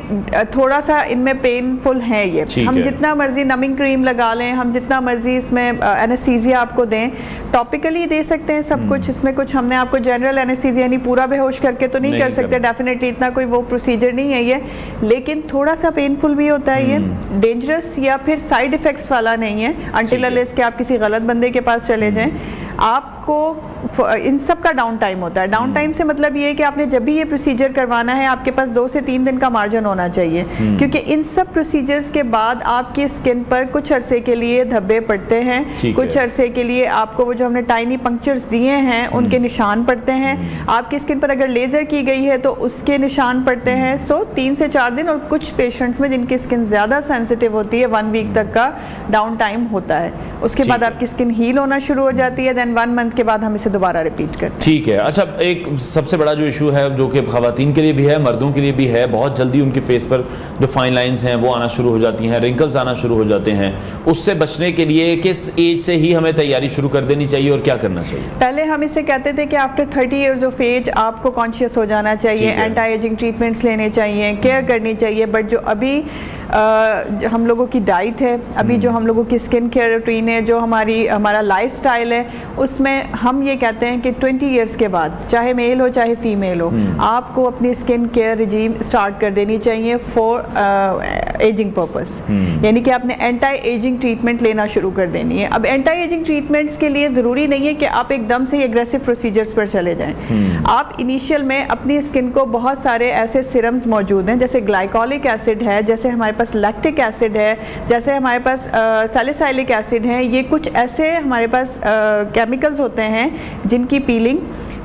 थोड़ा सा इनमें पेनफुल है ये। हम जितना मर्जी नमिंग क्रीम लगा लें, हम जितना मर्जी इसमें एनेस्थीसिया आपको दें, टॉपिकली दे सकते हैं सब कुछ, इसमें कुछ हमने आपको जनरल एनेस्थीसिया यानी पूरा बेहोश करके तो नहीं कर सकते, डेफिनेटली इतना कोई वो प्रोसीजर नहीं है ये, लेकिन थोड़ा सा पेनफुल भी होता है ये, डेंजरस या फिर साइड इफेक्ट्स वाला नहीं है अनटिल अनलेस कि आप किसी गलत बंदे के पास चले जाएं। आपको इन सब का डाउन टाइम होता है। डाउन टाइम से मतलब ये है कि आपने जब भी ये प्रोसीजर करवाना है आपके पास 2 से 3 दिन का मार्जिन होना चाहिए, क्योंकि इन सब प्रोसीजर्स के बाद आपकी स्किन पर कुछ अरसे के लिए धब्बे पड़ते हैं, कुछ अरसे के लिए आपको वो जो हमने टाइनी पंक्चर्स दिए हैं उनके निशान पड़ते हैं, आपकी स्किन पर अगर लेज़र की गई है तो उसके निशान पड़ते हैं। सो 3 से 4 दिन, और कुछ पेशेंट्स में जिनकी स्किन ज़्यादा सेंसिटिव होती है 1 वीक तक का डाउन टाइम होता है। उसके बाद आपकी स्किन हील होना शुरू हो जाती है, देन 1 मंथ के बाद हम इसे दोबारा रिपीट करते हैं। ठीक है। अच्छा, एक सबसे बड़ा जो इशू है जो कि ख़वातीन के लिए भी है मर्दों के लिए भी है, बहुत जल्दी उनके फेस पर जो फाइन लाइंस हैं वो आना शुरू हो जाती हैं, रिंकल्स आना शुरू हो जाते हैं, उससे बचने के लिए किस एज से ही हमें तैयारी शुरू कर देनी चाहिए और क्या करना चाहिए? पहले हम इसे कहते थे कि आफ्टर 30 ईयर्स ऑफ एज आपको कॉन्शियस हो जाना चाहिए, एंटी एजिंग ट्रीटमेंट्स लेने चाहिए, केयर करनी चाहिए। बट जो अभी हम लोगों की डाइट है, अभी जो हम लोगों की स्किन केयर रूटीन है, जो हमारा लाइफस्टाइल है, उसमें हम ये कहते हैं कि 20 इयर्स के बाद, चाहे मेल हो चाहे फीमेल हो, आपको अपनी स्किन केयर रिजीम स्टार्ट कर देनी चाहिए फॉर एजिंग पर्पस, यानी कि आपने एंटी एजिंग ट्रीटमेंट लेना शुरू कर देनी है। अब एंटी एजिंग ट्रीटमेंट्स के लिए ज़रूरी नहीं है कि आप एकदम से एग्रेसिव प्रोसीजर्स पर चले जाएं। आप इनिशियल में अपनी स्किन को बहुत सारे ऐसे सिरम्स मौजूद हैं, जैसे ग्लाइकोलिक एसिड है, जैसे हमारे पास लैक्टिक एसिड है, जैसे हमारे पास सैलिसाइलिक एसिड है। ये कुछ ऐसे हमारे पास केमिकल्स होते हैं जिनकी पीलिंग,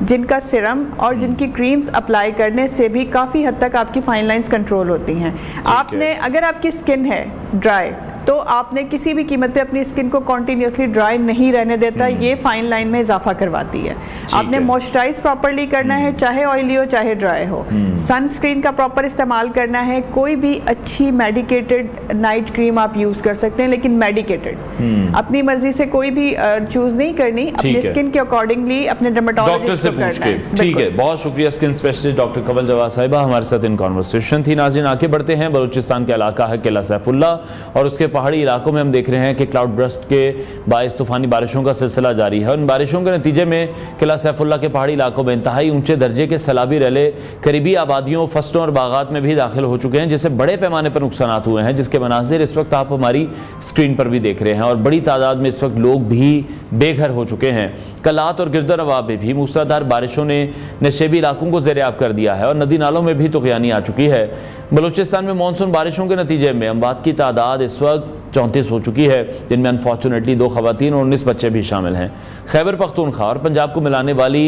जिनका सिरम और जिनकी क्रीम्स अप्लाई करने से भी काफ़ी हद तक आपकी फाइन लाइंस कंट्रोल होती हैं। आपने अगर आपकी स्किन है ड्राई तो आपने किसी भी कीमत पे अपनी स्किन को कॉन्टिन्यूसली ड्राई नहीं रहने देता, ये फाइन लाइन में इजाफा करवाती है। आपने मॉइस्चराइज प्रॉपरली करना है, चाहे ऑयली हो चाहे ड्राई हो, सनस्क्रीन का प्रॉपर इस्तेमाल करना है। कोई भी अच्छी मेडिकेटेड नाइट क्रीम आप यूज कर सकते हैं, लेकिन मेडिकेटेड, अपनी मर्जी से कोई भी चूज नहीं करनी, अपनी स्किन के अकॉर्डिंगली अपने डर्मेटोलॉजिस्ट से पूछ के। ठीक है, बहुत शुक्रिया skin specialist doctor Kanwal Jawad साहिबा हमारे साथ इन कॉन्वर्सेशन थी। नाज़रीन, आगे बढ़ते हैं। बलूचिस्तान का इलाका है किला सैफुल्ला और उसके पहाड़ी इलाकों में हम देख रहे हैं कि क्लाउड बर्स्ट के बायस तूफानी बारिशों का सिलसिला जारी है। उन बारिशों के नतीजे में किला सैफुल्ला के पहाड़ी इलाकों में इंतहाई ऊंचे दर्जे के सैलाबी रैले करीबी आबादियों, फसलों और बागात में भी दाखिल हो चुके हैं, जिससे बड़े पैमाने पर नुकसान हुए हैं, जिसके मनाजिर इस वक्त आप हमारी स्क्रीन पर भी देख रहे हैं। और बड़ी तादाद में इस वक्त लोग भी बेघर हो चुके हैं। कलात और गिरदोनवाब में भी मूसलाधार बारिशों ने नशेबी इलाकों को ज़ेर-ए-आब कर दिया है और नदी नालों में भी तुग़यानी आ चुकी है। बलूचिस्तान में मानसून बारिशों के नतीजे में अमवात की तादाद इस वक्त 34 हो चुकी है, जिनमें अनफॉर्चुनेटली 2 खवातीन और 19 बच्चे भी शामिल हैं। खैबर पख्तूनख्वा और पंजाब को मिलाने वाली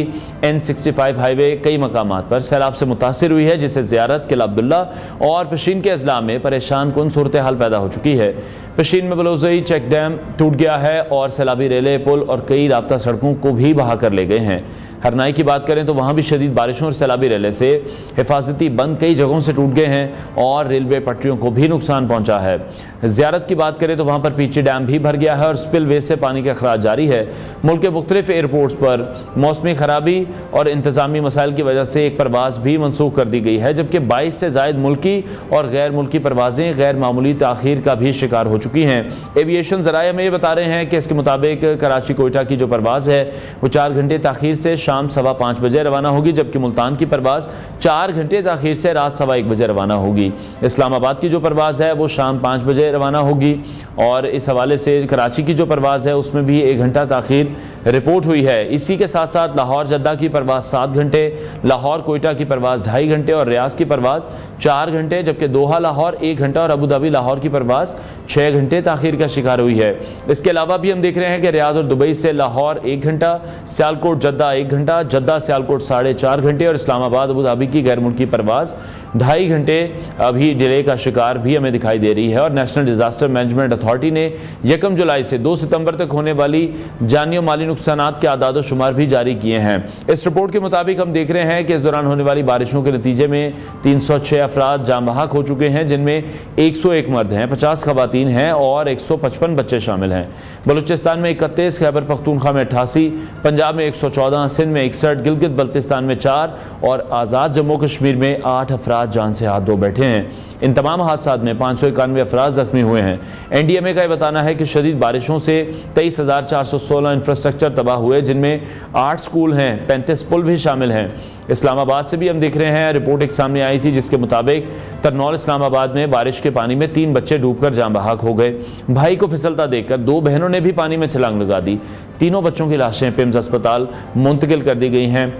N65 हाईवे कई मकामात पर सैलाब से मुतासिर हुई है, जिससे ज़ियारत, किला अब्दुल्ला और पशीन के अजला में परेशान कुन सूरत हाल पैदा हो चुकी है। पशीन में बलोजई चेक डैम टूट गया है और सैलाबी रेले, पुल और कई राब्ता सड़कों को भी बहा कर ले गए हैं। हरनाई की बात करें तो वहाँ भी शदीद बारिशों और सैलाबी रहने से हिफाजती बंद कई जगहों से टूट गए हैं और रेलवे पटरियों को भी नुकसान पहुँचा है। ज़ियारत की बात करें तो वहाँ पर पीची डैम भी भर गया है और स्पिलवे से पानी का अखराज जारी है। मुल्क के मुख्तलिफ एयरपोर्ट्स पर मौसमी खराबी और इंतजामी मसाइल की वजह से एक परवाज़ भी मनसूख कर दी गई है, जबकि 22 से ज़ायद मुल्की और गैर मुल्की परवाज़ें गैर मामूली ताख़ीर का भी शिकार हो चुकी हैं। एविएशन ज़राए हमें ये बता रहे हैं कि इसके मुताबिक कराची कोयटा की जो परवाज़ है वो 4 घंटे ताख़ीर से शाम 5:15 बजे रवाना होगी, जबकि मुल्तान की परवाज़ 4 घंटे ताख़ीर से रात 1:15 बजे रवाना होगी। इस्लामाबाद की जो परवाज़ है वो शाम 5 बजे रवाना होगी और इस हवाले से कराची की जो परवाज़ है उसमें भी 1 घंटा ताख़ीर रिपोर्ट हुई है। इसी के साथ साथ लाहौर जद्दा की परवाज़ 7 घंटे, लाहौर कोयटा की परवाज़ 2.5 घंटे और रियाज की परवाज़ 4 घंटे, जबकि दोहा लाहौर 1 घंटा और अबू धाबी लाहौर की परवाज़ 6 घंटे ताख़ीर का शिकार हुई है। इसके अलावा भी हम देख रहे हैं कि रियाद और दुबई से लाहौर 1 घंटा, सियालकोट जद्दा 1 घंटा, जद्दा सियालकोट 4.5 घंटे और इस्लामाबाद अबू धाबी की गैर मुल्की परवाज़ 2.5 घंटे अभी डिले का शिकार भी हमें दिखाई दे रही है। और नेशनल डिज़ास्टर मैनेजमेंट अथॉरिटी ने 1 जुलाई से 2 सितंबर तक होने वाली जानी और माली नुकसानात के आदाद व शुमार भी जारी किए हैं। इस रिपोर्ट के मुताबिक हम देख रहे हैं कि इस दौरान होने वाली बारिशों के नतीजे में 306 अफराद जाम बहक हो चुके हैं, जिनमें 101 मर्द हैं, 50 खवातीन हैं और 155 बच्चे शामिल हैं। बलूचिस्तान में 31, खैबर पख्तूनख्वा में 88, पंजाब में 114, सिंध में 61, गिलगित बल्तिस्तान में 4 और आज़ाद जम्मू कश्मीर में 8 अफराद जान से हाथ धो बैठे हैं। इन तमाम हादसात में 591 अफराद जख्मी हुए हैं। NDMA का यह बताना है कि शदीद बारिशों से 23,416 इंफ्रास्ट्रक्चर तबाह हुए, जिनमें 8 स्कूल हैं, 35 पुल भी शामिल हैं। इस्लामाबाद से भी हम देख रहे हैं, रिपोर्ट एक सामने आई थी जिसके मुताबिक तरनौल इस्लामाबाद में बारिश के पानी में 3 बच्चे डूबकर जाम बहक हो गए। भाई को फिसलता देखकर 2 बहनों ने भी पानी में छलांग लगा दी। तीनों बच्चों की लाशें पिम्स अस्पताल मुंतकिल कर दी गई हैं।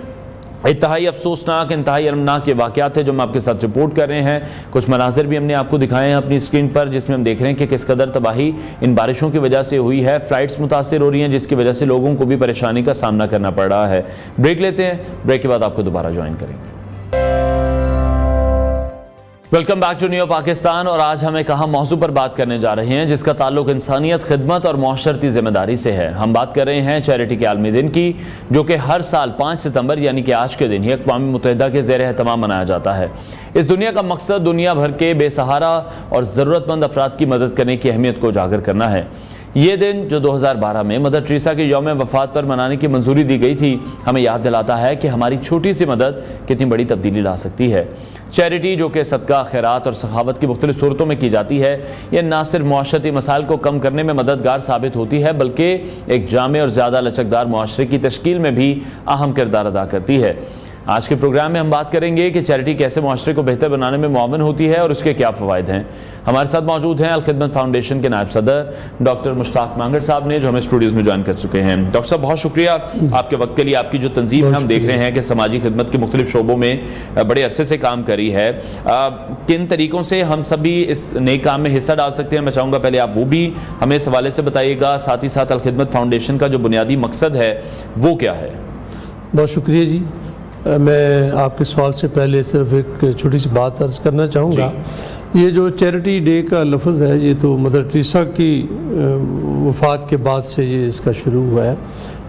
इंतहाई अफसोसनाक, इंतहाई अलमनाक ये वाक़यात है जो हम आपके साथ रिपोर्ट कर रहे हैं। कुछ मनाजिर भी हमने आपको दिखाए हैं अपनी स्क्रीन पर, जिसमें हम देख रहे हैं कि किस कदर तबाही इन बारिशों की वजह से हुई है। फ्लाइट्स मुतासिर हो रही हैं, जिसकी वजह से लोगों को भी परेशानी का सामना करना पड़ रहा है। ब्रेक लेते हैं, ब्रेक के बाद आपको दोबारा ज्वाइन करेंगे। Welcome back to New Pakistan. और आज हम एक अहम मौजू पर बात करने जा रहे हैं जिसका ताल्लुक इंसानियत, खिदमत और मुआशरती जिम्मेदारी से है। हम बात कर रहे हैं चैरिटी के आलमी दिन की, जो कि हर साल 5 सितंबर यानी कि आज के दिन ही अक़वाम मुत्तहिदा के ज़ेर एहतमाम मनाया जाता है। इस दुनिया का मकसद दुनिया भर के बेसहारा और ज़रूरतमंद अफराद की मदद करने की अहमियत को उजागर करना है। ये दिन जो 2012 में मदर टेरेसा के यौम वफ़ात पर मनाने की मंजूरी दी गई थी, हमें याद दिलाता है कि हमारी छोटी सी मदद कितनी बड़ी तब्दीली ला सकती है। चैरिटी जो कि सदका, खैरात और सखावत की मुख्तलिफ सूरतों में की जाती है, यह न सिर्फ मुआशरती मसाइल को कम करने में मददगार साबित होती है, बल्कि एक जामे और ज़्यादा लचकदार मुआशरे की तश्कील में भी अहम किरदार अदा करती है। आज के प्रोग्राम में हम बात करेंगे कि चैरिटी कैसे मुआशरे को बेहतर बनाने में मुआवन होती है और उसके क्या फ़वाइद हैं। हमारे साथ मौजूद हैं अल खिदमत फाउंडेशन के नायब सदर डॉक्टर मुश्ताक मांगड़ साहब ने, जो हमें स्टूडियोज़ में ज्वाइन कर चुके हैं। डॉक्टर साहब, बहुत शुक्रिया आपके वक्त के लिए। आपकी जो तंजीम है, हम देख रहे हैं कि समाजी खिदमत के मुख्तलिफ शोबों में बड़े अरसे से काम करी है। किन तरीक़ों से हम सभी इस नए काम में हिस्सा डाल सकते हैं, मैं चाहूँगा पहले आप वो भी हमें इस हवाले से बताइएगा। साथ ही साथ अल खिदमत फाउंडेशन का जो बुनियादी मकसद है वो क्या है? बहुत शुक्रिया जी। मैं आपके सवाल से पहले सिर्फ एक छोटी सी बात अर्ज़ करना चाहूँगा। ये जो चैरिटी डे का लफ्ज़ है, ये तो मदर टेरेसा की वफ़ात के बाद से ये इसका शुरू हुआ है।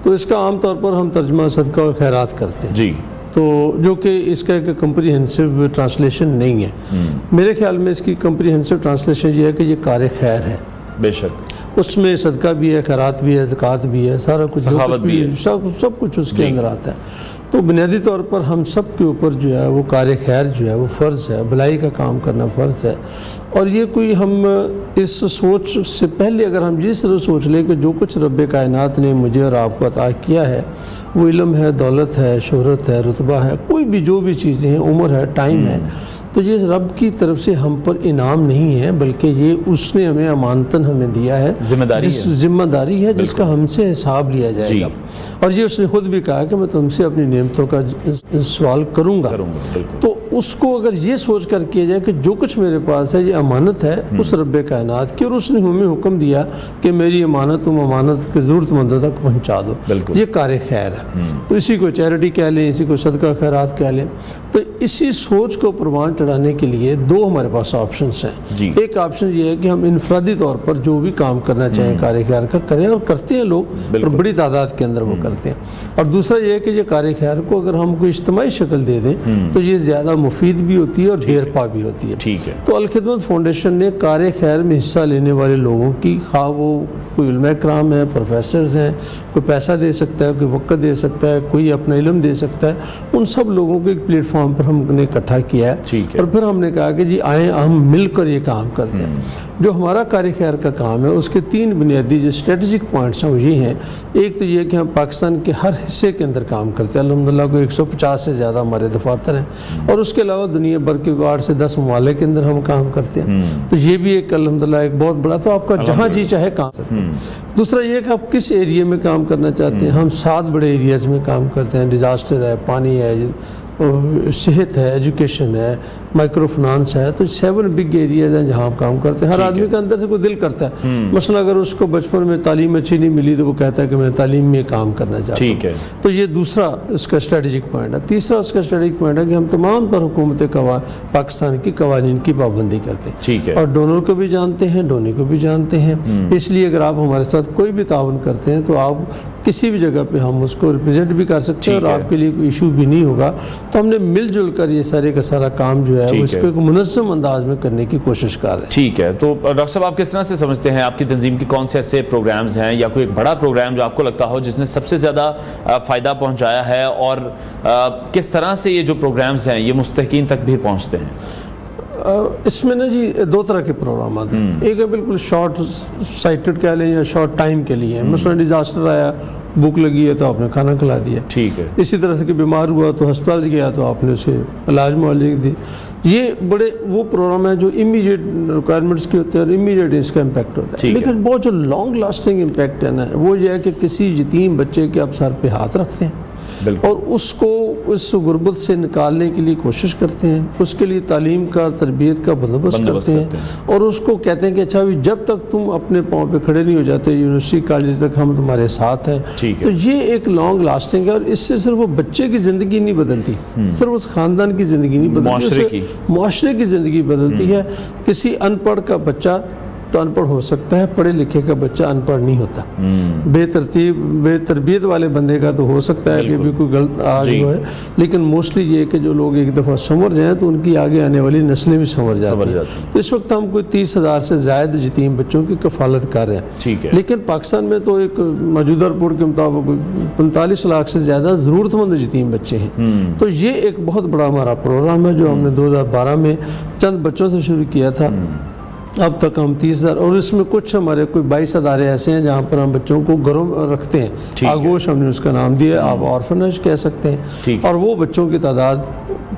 तो इसका आम तौर पर हम तर्जुमा सदका और खैरात करते हैं जी, तो जो कि इसका एक कम्प्रीहेंसिव ट्रांसलेशन नहीं है। मेरे ख्याल में इसकी कम्प्रीहेंसिव ट्रांसलेशन ये है कि ये कार खैर है। बेशक उसमें सदका भी है, खैरात भी है, ज़कात भी है, सारा कुछ सब कुछ उसके अंदर आता है। तो बुनियादी तौर पर हम सब के ऊपर जो है वो कार खैर जो है वो फ़र्ज़ है, भलाई का काम करना फ़र्ज़ है। और ये कोई हम इस सोच से पहले अगर हम ये सिर्फ सोच लें कि जो कुछ रब्बे कायनात ने मुझे और आपको अता किया है, वो इल्म है, दौलत है, शोहरत है, रुतबा है, कोई भी जो भी चीज़ें हैं, उम्र है, टाइम है, तो ये रब की तरफ से हम पर इनाम नहीं है, बल्कि ये उसने हमें अमानतन हमें दिया है, जिम्मेदारी है जिसका हमसे हिसाब लिया जाएगा। और ये उसने खुद भी कहा कि मैं तुमसे अपनी नेमतों का सवाल करूँगा। तो उसको अगर ये सोच कर किया जाए कि जो कुछ मेरे पास है ये अमानत है उस रब्बे कायनात की, और उसने हमें हुक्म दिया कि मेरी अमानत तुम अमानत के ज़रूरतमंदों तक पहुँचा दो, ये कार खैर है। तो इसी को चैरिटी कह लें, इसी को सदका खैरात कह लें। तो इसी सोच को प्रवान कनेक्टेड आने के लिए दो हमारे पास ऑप्शंस हैं। एक ऑप्शन ये है कि हम इनफरादी तौर पर जो भी काम करना चाहें कार्य खैर का करें, और करते हैं लोग, और बड़ी तादाद के अंदर वो करते हैं। और दूसरा ये है कि ये कार्य खैर को अगर हम कोई इज्तिमाई शक्ल दे दें तो ये ज़्यादा मुफीद भी होती है और देरपा भी होती है। ठीक है। तो अल-खिदमत फाउंडेशन ने कार्य खैर में हिस्सा लेने वाले लोगों की, खा वो कोई उलमा कराम है, प्रोफेसर्स हैं, कोई पैसा दे सकता है, कोई वक्त दे सकता है, कोई अपना इल्म दे सकता है, उन सब लोगों को एक प्लेटफॉर्म पर हमने इकट्ठा किया है। और फिर हमने कहा कि जी आए हम मिलकर ये काम करते हैं। जो हमारा कार्य खैर का काम है उसके 3 बुनियादी जो स्ट्रेटजिक पॉइंट्स हैं वो ये हैं। एक तो ये कि हम पाकिस्तान के हर हिस्से के अंदर काम करते हैं, अल्हम्दुलिल्लाह को 150 से ज़्यादा हमारे दफातर हैं, और उसके अलावा दुनिया भर के 8 से 10 ममालिक के अंदर हम काम करते हैं। तो ये भी एक अल्हम्दुलिल्लाह एक बहुत बड़ा, तो आपका जहाँ जी चाहे काम सकते हैं। दूसरा ये कि आप किस एरिया में काम करना चाहते हैं। हम 7 बड़े एरियाज़ में काम करते हैं। डिज़ास्टर है, पानी है, सेहत है, एजुकेशन है, माइक्रो फाइनेंस है। तो 7 बिग एरियाज हैं जहाँ हम काम करते हैं। हर आदमी का अंदर से कोई दिल करता है, मसलन अगर उसको बचपन में तालीम अच्छी नहीं मिली तो वो कहता है कि मैं तालीम में काम करना चाहता हूँ। ठीक है। तो ये दूसरा इसका स्ट्रेटजिक पॉइंट है। तीसरा उसका स्ट्रेटजिक पॉइंट है कि हम तमाम पर हुकूमत पाकिस्तान की कवानीन की पाबंदी करते हैं। ठीक है। और डोनर को भी जानते हैं, डोनी को भी जानते हैं। इसलिए अगर आप हमारे साथ कोई भी ताउन करते हैं तो आप किसी भी जगह पे हम उसको रिप्रेजेंट भी कर सकते हैं और आपके लिए कोई इशू भी नहीं होगा। तो हमने मिलजुल कर ये सारे का सारा काम जो है वो इसको एक मुनज़्ज़म अंदाज में करने की कोशिश कर रहे हैं। ठीक है। तो डॉक्टर साहब आप किस तरह से समझते हैं, आपकी तंजीम की कौन से ऐसे प्रोग्राम्स हैं या कोई एक बड़ा प्रोग्राम जो आपको लगता हो जिसने सबसे ज़्यादा फ़ायदा पहुँचाया है, और किस तरह से ये जो प्रोग्राम्स हैं ये मुस्तहिकीन तक भी पहुँचते हैं? इसमें ना जी 2 तरह के प्रोग्राम आते हैं। एक है बिल्कुल शॉर्ट साइटेड कह लें या शॉर्ट टाइम के लिए, मसलन डिजास्टर आया, भूख लगी है तो आपने खाना खिला दिया। ठीक है। इसी तरह से कि बीमार हुआ तो अस्पताल गया तो आपने उसे इलाज मुआवजे दी। ये बड़े वो प्रोग्राम है जो इमीडिएट रिक्वायरमेंट्स के होते हैं और इमीडिएट इसका इम्पैक्ट होता है। लेकिन बहुत जो लॉन्ग लास्टिंग इम्पैक्ट है ना, वो ये है कि किसी यतीम बच्चे के आप सर पे हाथ रखते हैं और उसको उस गुर्बत से निकालने के लिए कोशिश करते हैं, उसके लिए तालीम का, तरबियत का बंदोबस्त करते हैं और उसको कहते हैं कि अच्छा भी जब तक तुम अपने पाँव पे खड़े नहीं हो जाते यूनिवर्सिटी कॉलेज तक हम तुम्हारे साथ हैं। तो ये एक लॉन्ग लास्टिंग है और इससे सिर्फ वो बच्चे की ज़िंदगी नहीं बदलती, सिर्फ उस ख़ानदान की ज़िंदगी नहीं बदलती, मुआशरे की ज़िंदगी बदलती है। किसी अनपढ़ का बच्चा तो अनपढ़ हो सकता है, पढ़े लिखे का बच्चा अनपढ़ नहीं होता। बेतरबियत वाले बंदे का तो हो सकता है कि भी कोई गलत आज हो है, लेकिन मोस्टली ये कि जो लोग एक दफ़ा संवर जाएँ तो उनकी आगे आने वाली नस्लें भी संवर जाती हैं। तो इस वक्त हम कोई 30,000 से ज़्यादा यतीम बच्चों की कफालत कर रहे हैं। लेकिन पाकिस्तान में तो एक मौजूदा रिपोर्ट के मुताबिक 45 लाख से ज़्यादा ज़रूरतमंद यतीम बच्चे हैं। तो ये एक बहुत बड़ा हमारा प्रोग्राम है जो हमने 2012 में चंद बच्चों से शुरू किया था। अब तक हम 30,000 और इसमें कुछ हमारे कोई 22 अदारे ऐसे हैं जहाँ पर हम बच्चों को घरों में रखते हैं। आगोश हमने उसका नाम दिया, आप ऑर्फनेज कह सकते हैं। और वो बच्चों की तादाद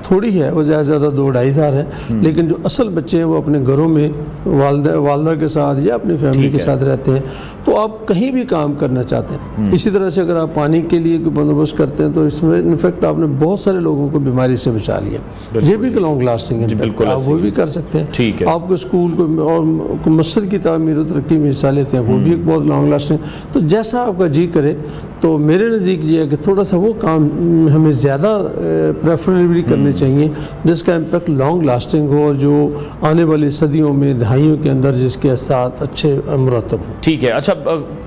थोड़ी है, वो ज़्यादा से ज़्यादा 2-2.5 हज़ार है, लेकिन जो असल बच्चे हैं वो अपने घरों में वालदा के साथ या अपनी फैमिली के साथ रहते हैं। तो आप कहीं भी काम करना चाहते हैं। इसी तरह से अगर आप पानी के लिए कोई बंदोबस्त करते हैं तो इसमें इनफैक्ट आपने बहुत सारे लोगों को बीमारी से बचा लिया। ये भी लॉन्ग लास्टिंग है, आप वो भी कर सकते हैं। आपको स्कूल को और मस्जिद की तामीर और तरक्की में हिस्सा लेते हैं, वो भी एक बहुत लॉन्ग लास्टिंग। तो जैसा आपका जी करे, तो मेरे नज़दीक ये है कि थोड़ा सा वो काम हमें ज़्यादा प्रेफरेबली करने चाहिए जिसका इम्पैक्ट लॉन्ग लास्टिंग हो और जो आने वाली सदियों में, दहाइयों के अंदर जिसके साथ अच्छे मुरतब हो। ठीक है। अच्छा,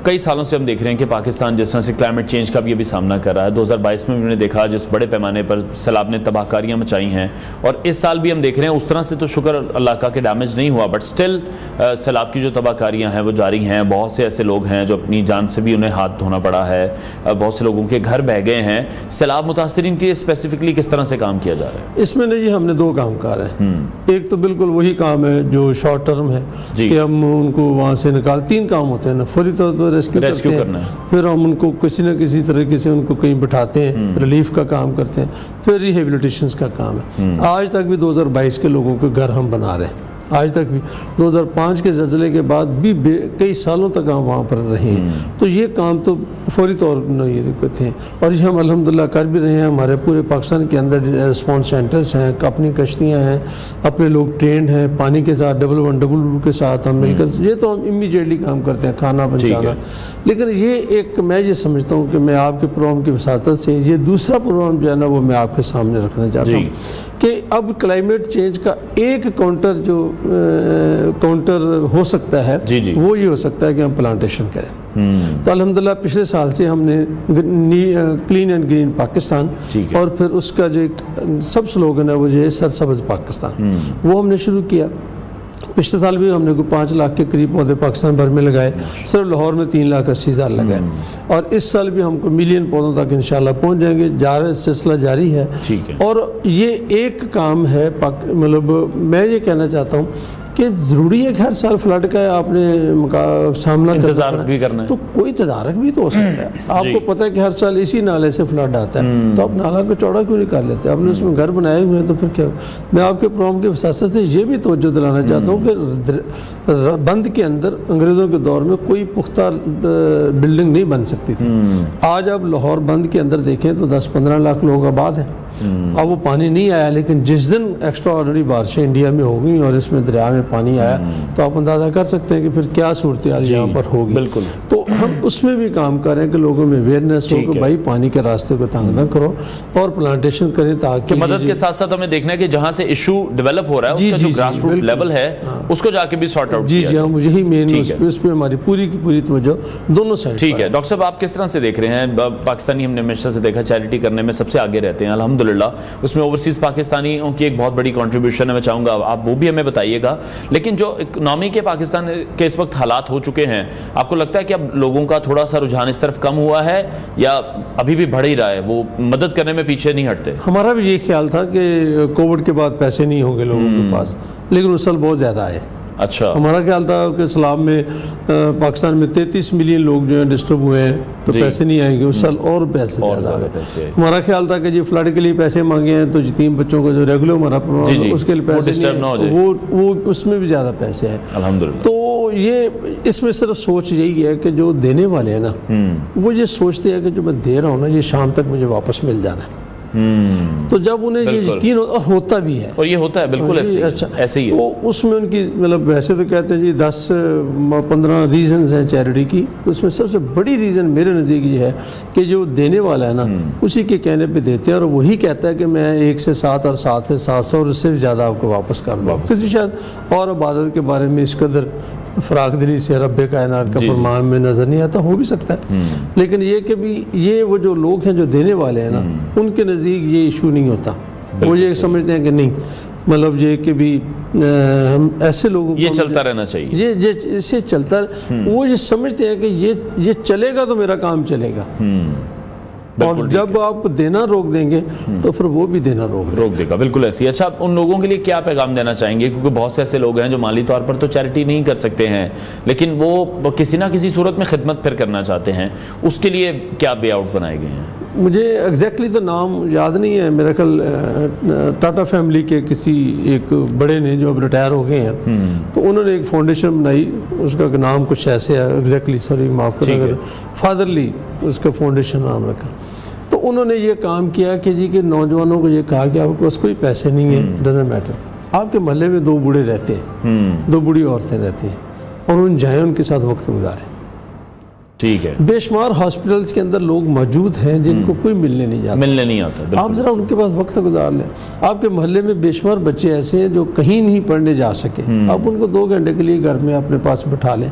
कई सालों से हम देख रहे हैं कि पाकिस्तान जिस तरह से क्लाइमेट चेंज का भी अभी सामना कर रहा है। 2022 में हमने देखा जिस बड़े पैमाने पर सैलाब ने तबाहकारियाँ मचाई हैं, और इस साल भी हम देख रहे हैं उस तरह से तो शुक्र अल्लाह का कि डैमेज नहीं हुआ, बट स्टिल सैलाब की जो तबाहकारियाँ हैं वो जारी हैं। बहुत से ऐसे लोग हैं जो अपनी जान से भी उन्हें हाथ धोना पड़ा है, बहुत से लोगों के घर बह गए हैं। सैलाब मुतासरीन के लिए स्पेसिफिकली किस तरह से काम किया जा रहा है? इसमें नहीं, हमने 2 काम कर रहे हैं। एक तो बिल्कुल वही काम है जो शॉर्ट टर्म है कि हम उनको वहाँ से निकाल, 3 काम होते हैं ना, फौरी तौर पर रेस्क्यू करना है, फिर हम उनको किसी न किसी तरीके से उनको कहीं बिठाते हैं, रिलीफ का काम करते हैं, फिर रिहेबिलिटेशन का काम है। आज तक भी 2022 के लोगों के घर हम बना रहे हैं। आज तक भी 2005 के ज़लज़ले के बाद भी कई सालों तक हम वहाँ पर रहे हैं। तो ये काम तो फौरी तौर पर ये दिक्कत है, और ये हम अल्हम्दुलिल्लाह कर भी रहे हैं। हमारे पूरे पाकिस्तान के अंदर रिस्पॉन्स सेंटर्स हैं, अपनी कश्तियाँ हैं, अपने लोग ट्रेंड हैं, पानी के साथ 112 के साथ हम मिलकर, ये तो हम इमीडिएटली काम करते हैं, खाना पहुँचाना। लेकिन ये एक मैं ये समझता हूँ कि मैं आपके प्रोग्राम की वसातत से ये दूसरा प्रोग्राम जो है ना वो मैं आपके सामने रखना चाहता हूँ कि अब क्लाइमेट चेंज का एक काउंटर हो सकता है, वो ये हो सकता है कि हम प्लांटेशन करें। तो अल्हम्दुलिल्लाह पिछले साल से हमने क्लीन एंड ग्रीन पाकिस्तान, और फिर उसका जो एक सब स्लोगन है वो जो है सरसब्ज़ पाकिस्तान, वो हमने शुरू किया। पिछले साल भी हमने 5 लाख के करीब पौधे पाकिस्तान भर में लगाए, सिर्फ लाहौर में 3,80,000 लगाए, और इस साल भी हमको मिलियन पौधों तक इंशाल्लाह पहुंच जाएंगे। सिलसिला जारी है, और ये एक काम है, मतलब मैं ये कहना चाहता हूँ कि ज़रूरी है कि हर साल फ्लड का आपने सामना करना है, तो कोई तदारक भी तो हो सकता है। आपको पता है कि हर साल इसी नाले से फ्लड आता है, तो आप नाला को चौड़ा क्यों नहीं कर लेते? आपने उसमें घर बनाए हुए हैं, तो फिर क्या? मैं आपके प्रोग्राम की वसासत से ये भी तवज्जो दिलाना चाहता हूँ कि बंद के अंदर अंग्रेज़ों के दौर में कोई पुख्ता बिल्डिंग नहीं बन सकती थी। आज आप लाहौर बंद के अंदर देखें तो 10-15 लाख लोग आबाद हैं। अब वो पानी नहीं आया, लेकिन जिस दिन एक्स्ट्रा ऑर्डिनरी बारिशें इंडिया में हो गई और इसमें दरिया में पानी आया, तो आप अंदाज़ा कर सकते हैं कि फिर क्या सूरत हाल यहाँ पर होगी। बिल्कुल। तो हम उसमें भी काम कर रहे हैं कि लोगों में अवेयरनेस हो कि भाई पानी के रास्ते को तंग ना करो और प्लांटेशन करें, ताकि मदद के साथ साथ हमें देखना है कि जहाँ से इशू डेवलप हो रहा है उसका जो ग्रास रूट लेवल है उसको जाके भी सॉर्ट आउट जी हाँ, मुझे ही मेन उस पर हमारी पूरी की पूरी तवज्जो दोनों साइड। ठीक है डॉक्टर साहब, आप किस तरह से देख रहे हैं? पाकिस्तानी हमने हमेशा से देखा चैरिटी करने में सबसे आगे रहते हैं अल्हम्दुलिल्लाह, उसमें ओवरसीज़ पाकिस्तानियों की एक बहुत बड़ी कंट्रीब्यूशन है। मैं चाहूँगा आप वो भी हमें बताइएगा। लेकिन जो इकनॉमी के पाकिस्तान के इस वक्त हालात हो चुके हैं, आपको लगता है कि अब लोगों का थोड़ा सा रुझान इस तरफ कम हुआ है या अभी भी बढ़ ही रहा है? वो मदद करने में पीछे नहीं हटते? हमारा भी ये ख्याल था कि कोविड के बाद पैसे नहीं होंगे लोगों के पास, लेकिन उस साल बहुत ज़्यादा आए। अच्छा, हमारा ख्याल था कि इस्लाम में पाकिस्तान में 33 मिलियन लोग जो हैं डिस्टर्ब हुए हैं, तो पैसे नहीं आएंगे। उस साल और पैसे ज़्यादा आ गए। हमारा ख्याल था कि जी फ्लड के लिए पैसे मांगे हैं, तो यतीम बच्चों को जो रेगुलर हमारा प्रोग्राम उसके लिए पैसे वो उसमें भी ज़्यादा पैसे हैं अल्हम्दुलिल्लाह। तो ये इसमें सिर्फ सोच यही है कि जो देने वाले हैं ना, वो ये सोचते हैं कि जो मैं दे रहा हूँ ना, ये शाम तक मुझे वापस मिल जाना है। तो जब उन्हें ये यकीन होता भी है, और ये होता है बिल्कुल ऐसे ही है, तो उसमें उनकी मतलब वैसे तो कहते हैं जी 10-15 रीजंस हैं चैरिटी की, तो उसमें सबसे बड़ी रीज़न मेरे नज़दीक ये है कि जो देने वाला है ना, उसी के कहने पे देते हैं, और वही कहता है कि मैं 1 से 7 और 7 से 700 और उससे भी ज़्यादा आपको वापस कर दूँ। किसी शायद और इबादत के बारे में इस कदर फ़राख दिली से रब्बे कायनात का फरमान में नज़र नहीं आता, हो भी सकता है। लेकिन ये कि भी ये वो जो लोग हैं जो देने वाले हैं ना, उनके नज़दीक ये इशू नहीं होता। वो ये समझते हैं कि नहीं, मतलब ये कि भी हम ऐसे लोगों को ये चलता रहना चाहिए, ये इससे चलता, वो ये समझते हैं कि ये चलेगा तो मेरा काम चलेगा। और जब आप देना रोक देंगे तो फिर वो भी देना रोक देगा। बिल्कुल ऐसी। अच्छा, उन लोगों के लिए क्या पैगाम देना चाहेंगे? क्योंकि बहुत से ऐसे लोग हैं जो माली तौर पर तो चैरिटी नहीं कर सकते हैं, लेकिन वो किसी ना किसी सूरत में खिदमत फिर करना चाहते हैं, उसके लिए क्या वे आउट बनाए गए हैं? मुझे एग्जैक्टली तो नाम याद नहीं है, मेरा ख्याल टाटा फैमिली के किसी एक बड़े ने जो अब रिटायर हो गए हैं, तो उन्होंने एक फाउंडेशन बनाई, उसका नाम कुछ ऐसे है, एग्जैक्टली सॉरी माफ़ करें, फादरली उसका फाउंडेशन नाम रखा। तो उन्होंने ये काम किया कि जी के नौजवानों को ये कहा कि आपके पास कोई पैसे नहीं है, डजेंट मैटर, आपके मोहल्ले में 2 बूढ़े रहते हैं, 2 बूढ़ी औरतें रहती हैं, और उन जाएँ उनके साथ वक्त गुजारें। ठीक है। बेशुमार हॉस्पिटल्स के अंदर लोग मौजूद हैं जिनको कोई मिलने नहीं आता, आप ज़रा उनके पास वक्त गुजार लें। आपके मोहल्ले में बेशुमार बच्चे ऐसे हैं जो कहीं नहीं पढ़ने जा सके, आप उनको 2 घंटे के लिए घर में अपने पास बिठा लें।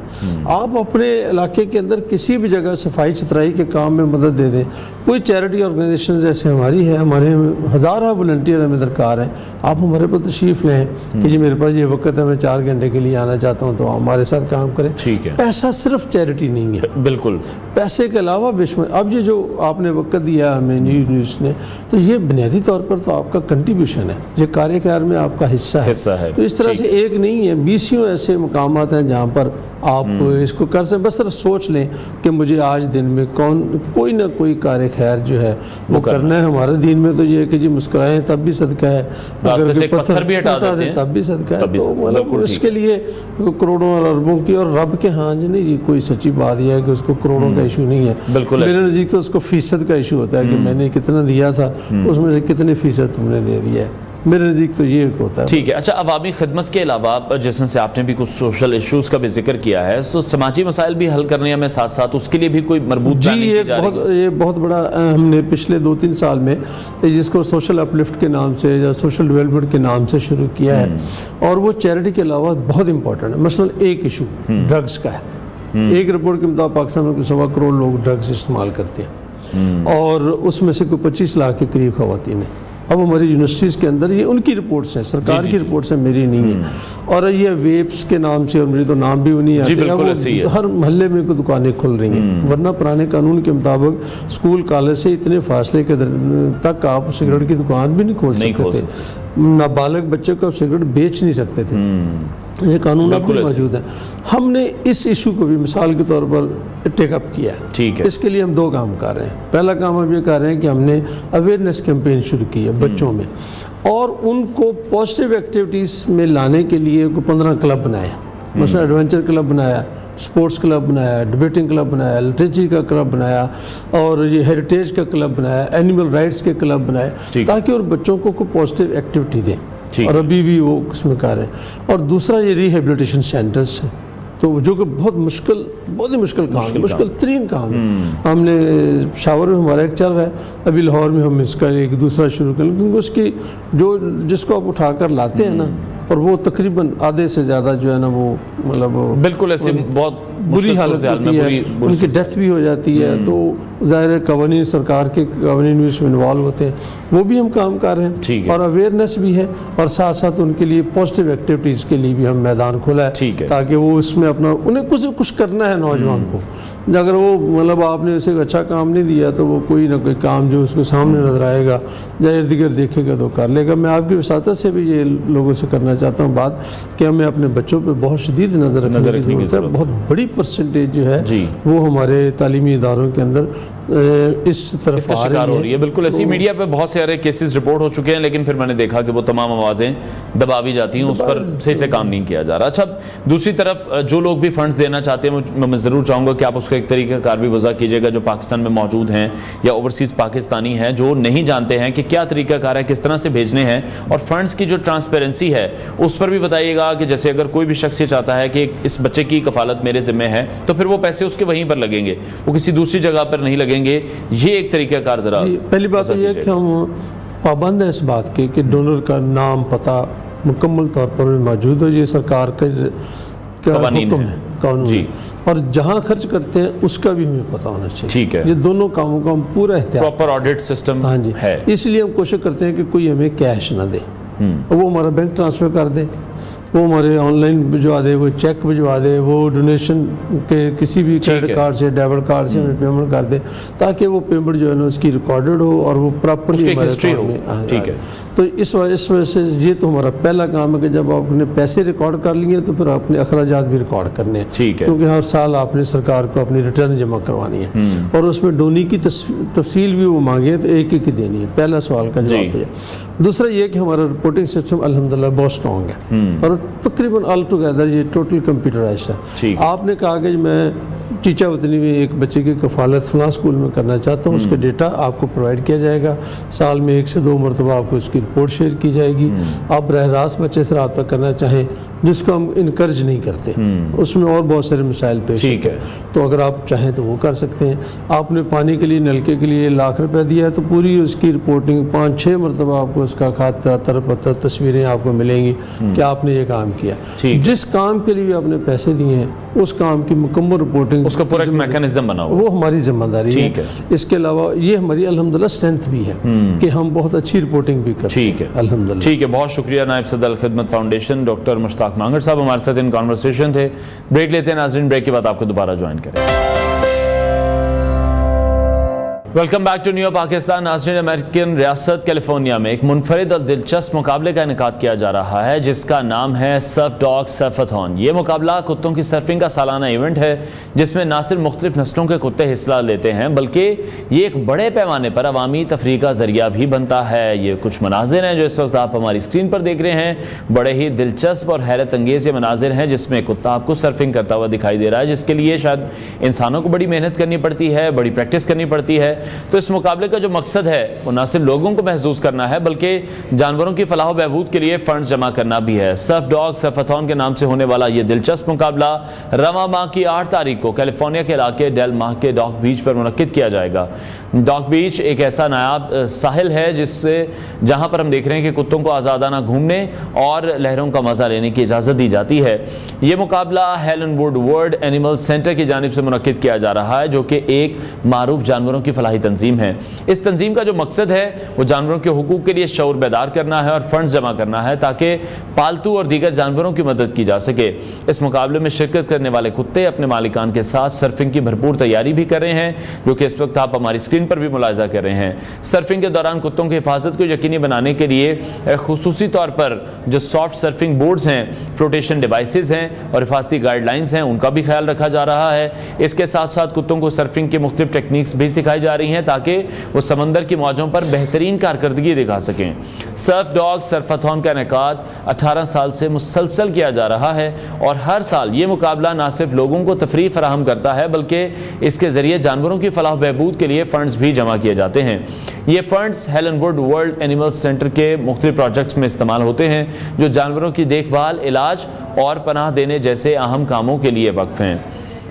आप अपने इलाके के अंदर किसी भी जगह सफाई सुथराई के काम में मदद दे दें। कोई चैरिटी ऑर्गेनाइजेशन जैसे हमारी है, हमारे हज़ारों वॉलंटियर हमें दरकार हैं, आप हमारे पर तशरीफ़ लें कि जी मेरे पास ये वक्त है, मैं 4 घंटे के लिए आना चाहता हूँ, तो हमारे साथ काम करें। ठीक है। पैसा सिर्फ चैरिटी नहीं है, बिल्कुल, पैसे के अलावा बेशुमार। अब ये जो आपने वक्त दिया हमें न्यूज़ ने, तो ये बुनियादी तौर पर तो आपका कंट्रीब्यूशन है, ये कार्यकाल में आपका हिस्सा है। तो इस तरह से एक नहीं है, 20 ऐसे मकामात हैं जहाँ पर आप इसको कर सकते, बस सिर्फ सोच लें कि मुझे आज दिन में कोई ना कोई कार्य खैर जो है वो करना है। हमारे दीन में तो ये है कि जी मुस्कुराएं तब भी सदका है, अगर से पत्थर भी हटा दें तब भी सदका है। तो मतलब इसके लिए करोड़ों और अरबों की, और रब के हाँ जी नहीं जी, कोई सच्ची बात यह है कि उसको करोड़ों का इशू नहीं है, मेरे नज़दीक तो उसको फीसद का इशू होता है कि मैंने कितना दिया था, उसमें से कितने फीसद तुमने दे दिया है, मेरे नज़दीक तो ये होता है। ठीक है। अच्छा, अवामी खिदमत के अलावा जैसे से आपने भी कुछ सोशल इश्यूज़ का भी जिक्र किया है, तो समाजी मसाइल भी हल करने में साथ साथ उसके लिए भी कोई मरबूत जी ये बहुत बड़ा हमने पिछले 2-3 साल में जिसको सोशल अपलिफ्ट के नाम से या सोशल डेवलपमेंट के नाम से शुरू किया है, और वो चैरिटी के अलावा बहुत इंपॉर्टेंट है। मसलन एक इशू ड्रग्स का है। एक रिपोर्ट के मुताबिक पाकिस्तान में 1.25 करोड़ लोग ड्रग्स इस्तेमाल करते हैं, और उसमें से कोई 25 लाख के करीब खवातीन है। अब हमारी यूनिवर्सिटीज़ के अंदर ये उनकी रिपोर्ट्स हैं, सरकार की रिपोर्ट्स हैं, मेरी नहीं है। और ये वेप्स के नाम से, और मुझे तो नाम भी नहीं आते, अब हर मोहल्ले में कोई दुकानें खुल रही हैं, वरना पुराने कानून के मुताबिक स्कूल कॉलेज से इतने फासले के तक आप सिगरेट की दुकान भी नहीं खोल सकते थे, नाबालिग बच्चे को आप सिगरेट बेच नहीं सकते थे, ये कानून अब भी मौजूद है। हमने इस इशू को भी मिसाल के तौर पर टेकअप किया है। ठीक है। इसके लिए हम 2 काम कर रहे हैं। पहला काम हम ये कर रहे हैं कि हमने अवेयरनेस कैंपेन शुरू की है बच्चों में, और उनको पॉजिटिव एक्टिविटीज़ में लाने के लिए 15 क्लब बनाए, मसलन एडवेंचर क्लब बनाया, स्पोर्ट्स क्लब बनाया, डिबेटिंग क्लब बनाया, लिटरेचर का क्लब बनाया, और ये हेरिटेज का क्लब बनाया, एनिमल राइट्स के क्लब बनाए, ताकि और बच्चों को कोई पॉजिटिव एक्टिविटी दें, और अभी भी वो उसमें कर रहे हैं। और दूसरा ये रिहेबिलिटेशन सेंटर्स हैं, तो जो कि बहुत ही मुश्किल काम है, मुश्किल तरीन काम है। हमने शावर में हमारा एक चल रहा है, अभी लाहौर में हम इसका एक दूसरा शुरू करें, क्योंकि उसकी जिसको आप उठा कर लाते हैं ना, और वो तकरीबन आधे से ज़्यादा जो है ना वो मतलब बिल्कुल ऐसे बहुत बुरी हालत होती है, उनकी डेथ भी हो जाती है। तो ज़ाहिर है कवानीन, सरकार के कवानीन भी इसमें इन्वॉल्व होते हैं, वो भी हम काम कर रहे हैं, और अवेयरनेस भी है, और साथ साथ उनके लिए पॉजिटिव एक्टिविटीज़ के लिए भी हम मैदान खोला है, ताकि वो उसमें अपना उन्हें कुछ करना है नौजवान को। अगर वो मतलब आपने उसे एक अच्छा काम नहीं दिया, तो वो कोई ना कोई काम जो उसके सामने नजर आएगा या इर्द गिर्द देखेगा तो कर लेगा। मैं आपकी वसातत से भी ये लोगों से करना चाहता हूँ बात कि हमें अपने बच्चों पे बहुत शदीद नज़र रखने की ज़रूरत है। बहुत बड़ी परसेंटेज जो है वो हमारे तालीमी इदारों के अंदर इस तरफ इसका शिकार हो रही है। बिल्कुल ऐसी मीडिया पे बहुत सारे केसेस रिपोर्ट हो चुके हैं, लेकिन फिर मैंने देखा कि वो तमाम आवाज़ें दबा भी जाती हैं, उस पर सही से काम नहीं किया जा रहा। अच्छा, दूसरी तरफ जो लोग भी फंड्स देना चाहते हैं, मैं ज़रूर चाहूँगा कि आप उसका एक तरीका कार भी वज़ा कीजिएगा, जो पाकिस्तान में मौजूद हैं या ओवरसीज़ पाकिस्तानी हैं जो नहीं जानते हैं कि क्या तरीका कार है, किस तरह से भेजने हैं, और फंड्स की जो ट्रांसपेरेंसी है उस पर भी बताइएगा कि जैसे अगर कोई भी शख्स ये चाहता है कि इस बच्चे की कफालत मेरे ज़िम्मे है, तो फिर वो पैसे उसके वहीं पर लगेंगे, वो किसी दूसरी जगह पर नहीं लगेंगे। ये एक तरीका कार जरा। पहली बात तो ये है कि हम पाबंद है इस बात के कि डोनर का नाम पता मुकम्मल तौर पर मौजूद हो, ये सरकार का हुक्म है, कानून है, और जहाँ खर्च करते हैं उसका भी हमें पता होना चाहिए। ठीक है। ये दोनों कामों का हम पूरा एहतियात, प्रॉपर ऑडिट सिस्टम हाँ जी है। इसलिए हम कोशिश करते हैं कि कोई हमें कैश ना दे, वो हमारा बैंक ट्रांसफ़र कर दे, वो हमारे ऑनलाइन भिजवा दे, वो चेक भिजवा दे, वो डोनेशन के किसी भी क्रेडिट कार्ड से, डेबिट कार्ड से हमें पेमेंट कर दे, ताकि वो पेमेंट जो है ना उसकी रिकॉर्डेड हो और वो प्रॉपर्ली हमारे अकाउंट में। ठीक है। तो इस वजह से ये तो हमारा पहला काम है कि जब आपने पैसे रिकॉर्ड कर लिए तो फिर अपने अखराजात भी रिकॉर्ड करने हैं। ठीक है। क्योंकि हर साल आपने सरकार को अपनी रिटर्न जमा करवानी है, और उसमें डोनी की तफसील भी वो मांगे तो एक एक ही देनी है। पहला सवाल का जवाब है। दूसरा ये कि हमारा रिपोर्टिंग सिस्टम अल्हम्दुलिल्लाह बहुत स्ट्रॉन्ग है, और तकरीबन ऑल टुगेदर ये टोटल कंप्यूटराइज्ड है। आपने कहा कि मैं टीचा वतनी में एक बच्चे की कफालत फलां स्कूल में करना चाहता हूँ, उसका डेटा आपको प्रोवाइड किया जाएगा, साल में 1 से 2 मरतबा आपको उसकी रिपोर्ट शेयर की जाएगी। आप बरह रास्त बच्चे से रब्ता करना चाहें, जिसको हम इनकरेज नहीं करते, उसमें और बहुत सारे मसाइल पेश होते हैं, तो अगर आप चाहें तो वो कर सकते हैं। आपने पानी के लिए, नलके के लिए 1 लाख रुपया दिया है, तो पूरी उसकी रिपोर्टिंग 5-6 मरतबा आपको उसका खाता, तरपत्र, तस्वीरें आपको मिलेंगी कि आपने ये काम किया। जिस काम के लिए आपने पैसे दिए हैं उस काम की मुकम्मल रिपोर्टिंग, उसका पूरा एक मैकेनिज्म बना हुआ, वो हमारी जिम्मेदारी है। इसके अलावा ये हमारी अल्हम्दुलिल्लाह स्ट्रेंथ भी है कि हम बहुत अच्छी रिपोर्टिंग भी करते हैं अल्हम्दुलिल्लाह। ठीक है, बहुत शुक्रिया नायब सदर खिदमत फाउंडेशन डॉक्टर मुश्ताक मांगड़ साहब हमारे साथ इन कॉन्वर्सेशन थे। ब्रेक लेते हैं नाज़रीन, ब्रेक के बाद आपको दोबारा ज्वाइन करें। Welcome back to New Pakistan. नाज़रीन, अमेरिकन रियासत कैलिफोर्निया में एक मुनफरिद और दिलचस्प मुकाबले का इनेकाद किया जा रहा है जिसका नाम है सर्फ डॉग सर्फाथॉन। ये मुकाबला कुत्तों की सर्फिंग का सालाना इवेंट है जिसमें न सिर्फ मुख्तलिफ नस्लों के कुत्ते हिस्सा लेते हैं बल्कि ये एक बड़े पैमाने पर अवामी तफरीह का जरिया भी बनता है। ये कुछ मनाजिर हैं जो इस वक्त आप हमारी स्क्रीन पर देख रहे हैं। बड़े ही दिलचस्प और हैरत अंगेज ये मनाजिर हैं जिसमें कुत्ता आपको सर्फिंग करता हुआ दिखाई दे रहा है, जिसके लिए शायद इंसानों को बड़ी मेहनत करनी पड़ती है, बड़ी प्रैक्टिस करनी पड़ती है। तो इस मुकाबले का जो मकसद है वो न सिर्फ लोगों को महसूस करना है बल्कि जानवरों की फलाह बहबूद के लिए फंड जमा करना भी है। सर्फ डॉग सर्फाथॉन के नाम से होने वाला ये दिलचस्प मुकाबला रवां माह की 8 तारीख को कैलिफोर्निया के इलाके डेल माह के डॉग बीच पर मुनक्किद किया जाएगा। डॉग बीच एक ऐसा नायाब साहिल है जिससे जहां पर हम देख रहे हैं कि कुत्तों को आज़ादाना घूमने और लहरों का मजा लेने की इजाज़त दी जाती है। ये मुकाबला हेलनवुड वर्ल्ड एनिमल सेंटर की जानिब से मुनक्किद किया जा रहा है जो कि एक मारूफ जानवरों की फलाही तंजीम है। इस तंजीम का जो मकसद है वो जानवरों के हुकूक के लिए शऊर बेदार करना है और फंड जमा करना है ताकि पालतू और दीगर जानवरों की मदद की जा सके। इस मुकाबले में शिरकत करने वाले कुत्ते अपने मालिकान के साथ सर्फिंग की भरपूर तैयारी भी कर रहे हैं जो कि इस वक्त आप हमारी स्क्रीन पर भी मुलाहिजा कर रहे हैं। सर्फिंग के दौरान कुत्तों की हिफाजत को यकीनी बनाने के लिए खुसूसी तौर पर जो सॉफ्ट सर्फिंग बोर्ड्स हैं, फ्लोटेशन डिवाइसेस हैं और हिफाजती गाइडलाइंस हैं उनका भी ख्याल रखा जा रहा है। इसके साथ साथ कुत्तों को सर्फिंग की मुख्तलिफ टेक्निक्स भी सिखाई जा रही हैं ताकि वो समंदर की मौजों पर बेहतरीन कारकर्दगी दिखा सकें। सर्फ डॉग सर्फाथॉन का इनेकाद 18 साल से मुसलसल किया जा रहा है और हर साल ये मुकाबला न सिर्फ लोगों को तफरीह फराहम करता है बल्कि इसके जरिए जानवरों की फलाह बहबूद के लिए फंड्स भी जमा किए जाते हैं। ये फंड्स हेलनवुड वर्ल्ड एनिमल सेंटर के मुख्तलिफ प्रोजेक्ट्स में इस्तेमाल होते हैं जो जानवरों की देखभाल, इलाज और पनाह देने जैसे अहम कामों के लिए वक्फ हैं।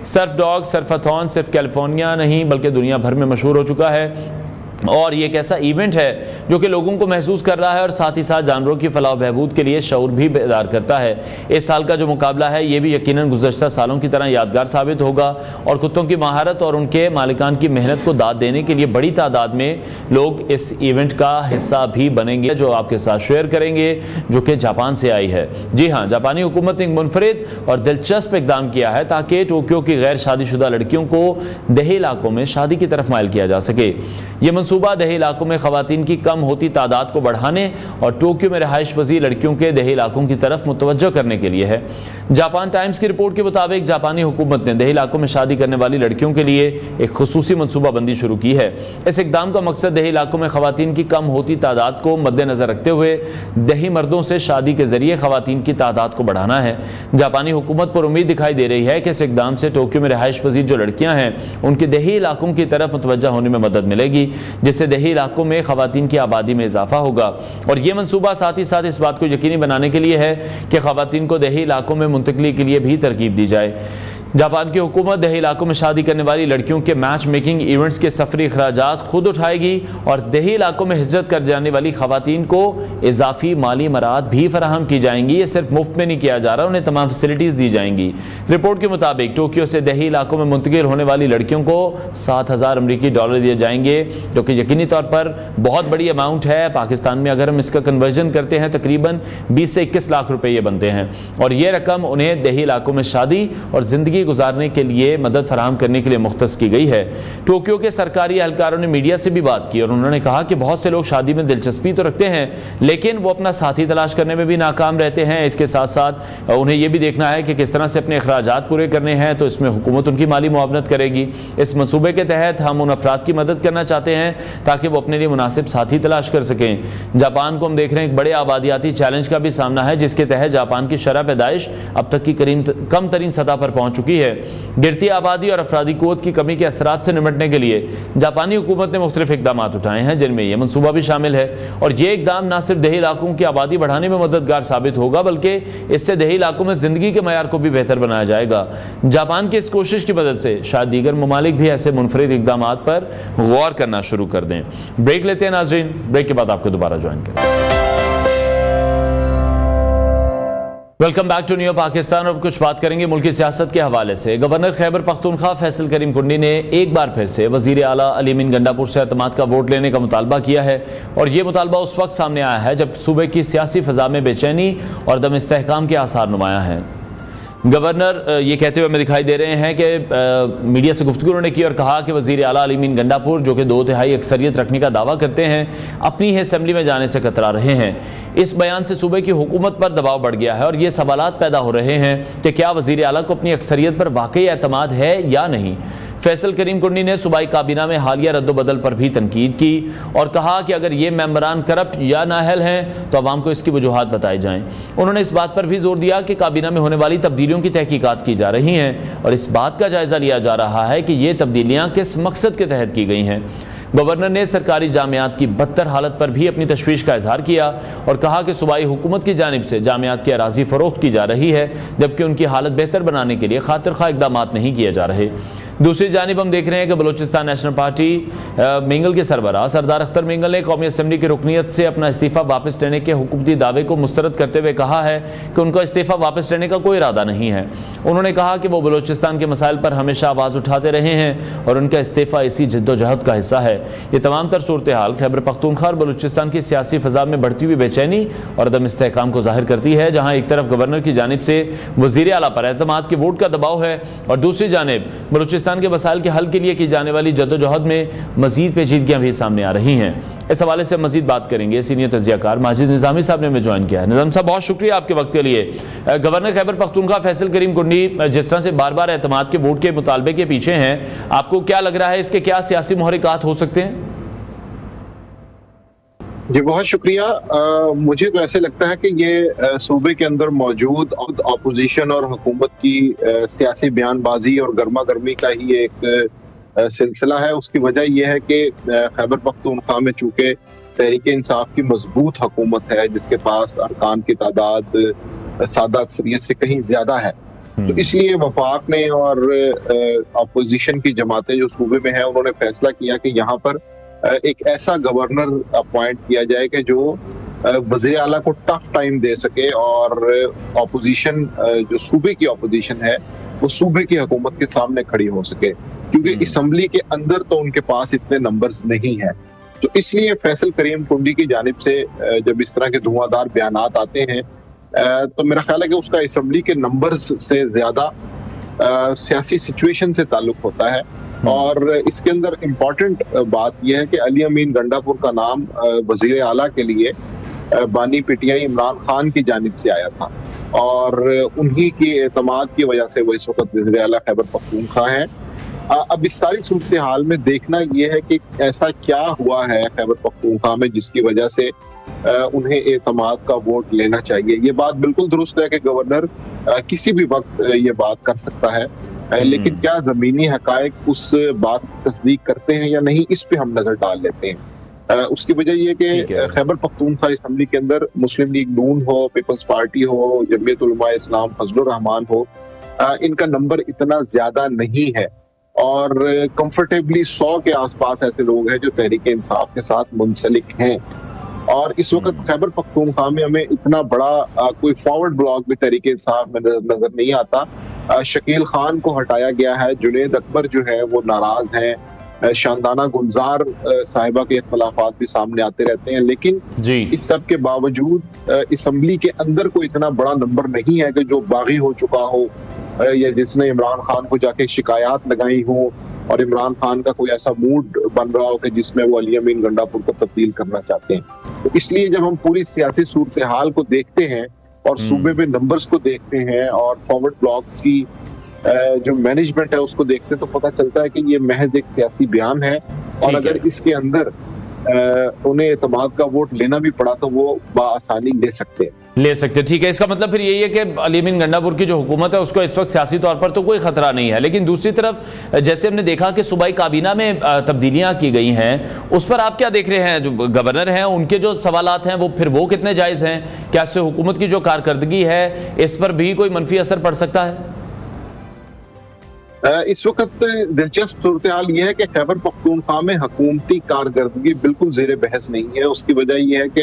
सर्फ डॉग सर्फाथॉन सिर्फ कैलिफोर्निया नहीं बल्कि दुनिया भर में मशहूर हो चुका है और ये एक ऐसा इवेंट है जो कि लोगों को महसूस कर रहा है और साथ ही साथ जानवरों की फलाह बहबूद के लिए शऊर भी बेदार करता है। इस साल का जो मुकाबला है ये भी यकीनन गुज़श्ता सालों की तरह यादगार साबित होगा और कुत्तों की महारत और उनके मालिकान की मेहनत को दाद देने के लिए बड़ी तादाद में लोग इस इवेंट का हिस्सा भी बनेंगे जो आपके साथ शेयर करेंगे जो कि जापान से आई है। जी हाँ, जापानी हुकूमत ने एक मुनफरिद और दिलचस्प इकदाम किया है ताकि टोक्यो की गैर शादीशुदा लड़कियों को देही इलाकों में शादी की तरफ माइल किया जा सके। ये मनसूबा देही इलाकों में खवातीन की कम होती तादाद को बढ़ाने और टोक्यो में रहायश पजीर लड़कियों के देही इलाकों की तरफ मुतवज्जो करने के लिए है। जापान टाइम्स की रिपोर्ट के मुताबिक जापानी हुकूमत ने देही इलाकों में शादी करने वाली लड़कियों के लिए एक खुसूसी मनसूबाबंदी शुरू की है। इस इकदाम का मकसद देही इलाकों में खवातीन की कम होती तादाद को मद्देनजर रखते हुए देही मर्दों से शादी के जरिए खवातीन की तादाद को बढ़ाना है। जापानी हुकूमत पर उम्मीद दिखाई दे रही है कि इस इकदाम से टोक्यो में रहायश पजीर जो लड़कियां हैं उनके देही इलाकों की तरफ मुतवज्जा होने में मदद मिलेगी जिससे देही इलाकों में खवातीन की आबादी में इजाफा होगा। और यह मनसूबा साथ ही साथ इस बात को यकीनी बनाने के लिए है कि खवातीन को देही इलाकों में मुंतकली के लिए भी तरकीब दी जाए। जापान की हुकूमत देही इलाकों में शादी करने वाली लड़कियों के मैच मेकिंग इवेंट्स के सफरी अखराजात खुद उठाएगी और देही इलाकों में हिजरत कर जाने वाली खवातीन को इजाफी माली मराद भी फराहम की जाएंगी। ये सिर्फ मुफ्त में नहीं किया जा रहा, उन्हें तमाम फैसिलिटीज़ दी जाएंगी। रिपोर्ट के मुताबिक टोक्यो से देही इलाकों में मुंतकिल होने वाली लड़कियों को 7,000 अमरीकी डॉलर दिए जाएंगे जो कि यकीनी तौर पर बहुत बड़ी अमाउंट है। पाकिस्तान में अगर हम इसका कन्वर्जन करते हैं तकरीबन 20 से 21 लाख रुपए ये बनते हैं और ये रकम उन्हें देही इलाकों में शादी और जिंदगी गुजारने के लिए मदद फराहम करने के लिए मुख्तस की गई है। टोक्यो के सरकारी एहलकारों ने मीडिया से भी बात की और उन्होंने कहा कि बहुत से लोग शादी में दिलचस्पी तो रखते हैं लेकिन वो अपना साथी तलाश करने में भी नाकाम रहते हैं। इसके साथ साथ उन्हें यह भी देखना है कि किस तरह से अपने अखराजात पूरे करने हैं, तो इसमें हुकूमत उनकी माली मुआवनत करेगी। इस मनसूबे के तहत हम उन अफराद की मदद करना चाहते हैं ताकि वो अपने लिए मुनासिब साथी तलाश कर सकें। जापान को हम देख रहे हैं एक बड़े आबादियाती चैलेंज का भी सामना है जिसके तहत जापान की शरह पैदाइश अब तक की कम तरीन सतह पर पहुंच चुकी है। गिरती आबादी और अफरादी क़ुव्वत की कमी के असरात से निपटने के लिए जापानी हुकूमत ने मुख्तलिफ इकदाम उठाए हैं जिनमें यह मनसूबा भी शामिल है और ये इकदाम न सिर्फ देही इलाकों की आबादी बढ़ाने में मददगार साबित होगा बल्कि इससे देही इलाकों में जिंदगी के मयार को भी बेहतर बनाया जाएगा। जापान की इस कोशिश की मदद से शायद दीगर ममालिक भी ऐसे मुनफरिद इकदाम पर गौर करना शुरू कर दें। ब्रेक लेते हैं नाजरीन, ब्रेक के बाद आपको दोबारा ज्वाइन करें। Welcome back to New Pakistan. अब कुछ बात करेंगे मुल्की सियासत के हवाले से। गवर्नर खैबर पख्तूनख्वा फैसल करीम कुंडी ने एक बार फिर से वजीर आला अली अमीन गंडापुर से एतमाद का वोट लेने का मुतालबा किया है और ये मुतालबा उस वक्त सामने आया है जब सूबे की सियासी फ़ज़ा में बेचैनी और दम इस्तेहकाम के आसार नुमायां हैं। गवर्नर ये कहते हुए हमें दिखाई दे रहे हैं कि मीडिया से गुफ्तगू उन्होंने की और कहा कि वज़ीर आला अली अमीन गंडापुर, जो कि 2/3 अक्सरियत रखने का दावा करते हैं, अपनी ही असेंबली में जाने से कतरा रहे हैं। इस बयान से सूबे की हुकूमत पर दबाव बढ़ गया है और ये सवालात पैदा हो रहे हैं कि क्या वज़ीर आला को अपनी अक्सरियत पर वाकई एतमाद है या नहीं। फैसल करीम कुंडी ने सूबाई काबीना में हालिया रद्दोबदल पर भी तनकीद की और कहा कि अगर ये मेंबरान करप्ट या नाअहल हैं तो अवाम को इसकी वजूहात बताई जाएं। उन्होंने इस बात पर भी जोर दिया कि काबीना में होने वाली तब्दीलियों की तहकीकात की जा रही हैं और इस बात का जायजा लिया जा रहा है कि ये तब्दीलियाँ किस मकसद के तहत की गई हैं। गवर्नर ने सरकारी जामियात की बदतर हालत पर भी अपनी तशवीश का इजहार किया और कहा कि सूबाई हुकूमत की जानिब से जामियात की अराजी फरोख्त की जा रही है, जबकि उनकी हालत बेहतर बनाने के लिए खातिर खा इकदाम नहीं किए जा रहे। दूसरी जानिब हम देख रहे हैं कि बलूचिस्तान नेशनल पार्टी मिंगल के सरबराह सरदार अख्तर मिंगल ने कौमी असम्बली की रुकनीत से अपना इस्तीफ़ा वापस लेने के हुकूमती दावे को मुस्तरद करते हुए कहा है कि उनका इस्तीफ़ा वापस लेने का कोई इरादा नहीं है। उन्होंने कहा कि वो बलूचिस्तान के मसाइल पर हमेशा आवाज़ उठाते रहे हैं और उनका इस्तीफ़ा इसी जद्दोजहद का हिस्सा है। ये तमाम तर सूरत हाल खैबर पख्तूनख्वा और बलूचिस्तान की सियासी फ़ज़ा में बढ़ती हुई बेचैनी और अदम इस्तेहकाम को जाहिर करती है, जहाँ एक तरफ गवर्नर की जानिब से वज़ीर आला पर एतमाद के वोट का दबाव है और दूसरी जानिब बलूचिस्तान के मसाइल के हल के लिए की जाने वाली जद्दोजहद में मजीद पेचीदगियां भी सामने आ रही हैं। इस हवाले से मजीद बात करेंगे। सीनियर तजियाकार माजिद निज़ामी साहब ने हमें ज्वाइन किया है। निज़ाम साहब, बहुत शुक्रिया आपके वक्त के लिए। गवर्नर खैबर पख्तूनख्वा फैसल करीम कुंडी जिस तरह से बार बार एतमाद के वोट के मुतालबे के पीछे हैं, आपको क्या लग रहा है इसके क्या सियासी मुहरिकात हो सकते हैं? जी बहुत शुक्रिया। मुझे तो ऐसे लगता है कि ये सूबे के अंदर मौजूद अपोजिशन और हुकूमत की सियासी बयानबाजी और गर्मा गर्मी का ही एक सिलसिला है। उसकी वजह यह है कि खैबर पख्तूनख्वा में चूंकि तहरीक इंसाफ की मजबूत हुकूमत है, जिसके पास अरकान की तादाद सादा अक्सरियत से कहीं ज्यादा है, तो इसलिए वफाक ने और अपोजिशन की जमातें जो सूबे में है, उन्होंने फैसला किया कि यहाँ पर एक ऐसा गवर्नर अपॉइंट किया जाए कि जो वज़ीर आला को टफ टाइम दे सके और ऑपोजिशन जो सूबे की ऑपोजिशन है वो सूबे की हुकूमत के सामने खड़ी हो सके, क्योंकि असम्बली के अंदर तो उनके पास इतने नंबर्स नहीं है। तो इसलिए फैसल करीम कुंडी की जानिब से जब इस तरह के धुआंधार बयानात आते हैं तो मेरा ख्याल है कि उसका असम्बली के नंबर्स से ज्यादा सियासी सिचुएशन से ताल्लुक होता है। और इसके अंदर इम्पोर्टेंट बात यह है कि अली अमीन गंडापुर का नाम वजीर आला के लिए बानी पीटीआई इमरान खान की जानिब से आया था और उन्हीं की एतमाद की वजह से वो इस वक्त वजीर आला खैबर पख्तूनख्वा है। अब इस सारी सूरत हाल में देखना यह है कि ऐसा क्या हुआ है खैबर पख्तूनख्वा में जिसकी वजह से उन्हें एतमाद का वोट लेना चाहिए। ये बात बिल्कुल दुरुस्त है कि गवर्नर किसी भी वक्त ये बात कर सकता है, लेकिन क्या जमीनी हकायक उस बात की तस्दीक करते हैं या नहीं, इस पे हम नजर डाल लेते हैं। उसकी वजह यह कि खैबर पख्तूनख्वा असम्बली के अंदर मुस्लिम लीग नून हो, पीपल्स पार्टी हो, जमीयत उलमा इस्लाम फजलुर रहमान हो, इनका नंबर इतना ज्यादा नहीं है और कंफर्टेबली 100 के आसपास ऐसे लोग हैं जो तहरीक इंसाफ के साथ मुंसलिक हैं। और इस वक्त खैबर पख्तूनख्वा में हमें इतना बड़ा कोई फॉरवर्ड ब्लॉक भी तहरीक इंसाफ में नजर नहीं आता। शकील खान को हटाया गया है, जुनेद अकबर जो है वो नाराज हैं, शानदाना गुलजार साहिबा के इख्तलाफात भी सामने आते रहते हैं, लेकिन इस सब के बावजूद असम्बली के अंदर कोई इतना बड़ा नंबर नहीं है कि जो बागी हो चुका हो या जिसने इमरान खान को जाके शिकायत लगाई हो और इमरान खान का कोई ऐसा मूड बन रहा हो कि जिसमें वो अली अमीन गंडापुर को तब्दील करना चाहते हैं। तो इसलिए जब हम पूरी सियासी सूरत हाल को देखते हैं और सूबे में नंबर्स को देखते हैं और फॉरवर्ड ब्लॉक्स की जो मैनेजमेंट है उसको देखते हैं तो पता चलता है कि ये महज एक सियासी बयान है और अगर इसके अंदर उन्हें एतमाद का वोट लेना भी पड़ा तो वो बआसानी ले सकते हैं। ठीक है, इसका मतलब फिर यही है कि अली अमीन गंडापुर की जो हुकूमत है उसको इस वक्त सियासी तौर पर तो कोई खतरा नहीं है, लेकिन दूसरी तरफ जैसे हमने देखा कि सूबाई काबीना में तब्दीलियां की गई हैं, उस पर आप क्या देख रहे हैं? जो गवर्नर हैं उनके जो सवालात हैं वो फिर वो कितने जायज़ हैं? क्या इससे हुकूमत की जो कारकर्दगी है इस पर भी कोई मनफी असर पड़ सकता है? इस वक्त दिलचस्प सूरत हाल यह है कि खैबर पख्तूनख्वा में हुकूमती कारकर्दगी बिल्कुल जेर बहस नहीं है। उसकी वजह यह है कि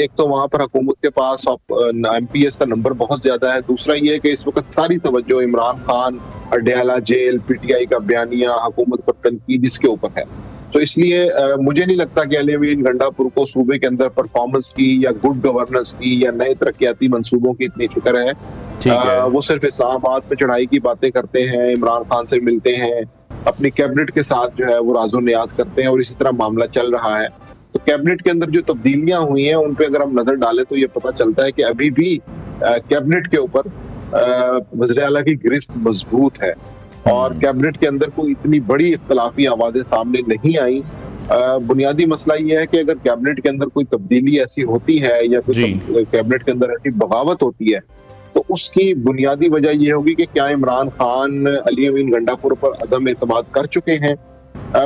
एक तो वहां पर हुकूमत के पास MPS का नंबर बहुत ज्यादा है, दूसरा ये है कि इस वक्त सारी तवज्जो इमरान खान, अडयाला जेल, PTI का बयानिया, हुकूमत पर तनकीद इसके ऊपर है। तो इसलिए मुझे नहीं लगता कि अली अमीन गंडापुर को सूबे के अंदर परफॉर्मेंस की या गुड गवर्नेंस की या नए तरक्याती मंसूबों की इतनी फिक्र है। वो सिर्फ इस्लामाबाद पे चढ़ाई की बातें करते हैं, इमरान खान से मिलते हैं, अपनी कैबिनेट के साथ जो है वो राजो नियाज करते हैं और इसी तरह मामला चल रहा है। तो कैबिनेट के अंदर जो तब्दीलियां हुई हैं उन पे अगर हम नजर डालें तो ये पता चलता है कि अभी भी कैबिनेट के ऊपर वज़ीर आला की गिरफ्त मजबूत है और कैबिनेट के अंदर कोई इतनी बड़ी इख्तलाफी आवाजें सामने नहीं आई। बुनियादी मसला ये है कि अगर कैबिनेट के अंदर कोई तब्दीली ऐसी होती है या कोई कैबिनेट के अंदर ऐसी बगावत होती है तो उसकी बुनियादी वजह यह होगी कि क्या इमरान खान अली अमीन गंडापुर पर अदम एतमाद कर चुके हैं।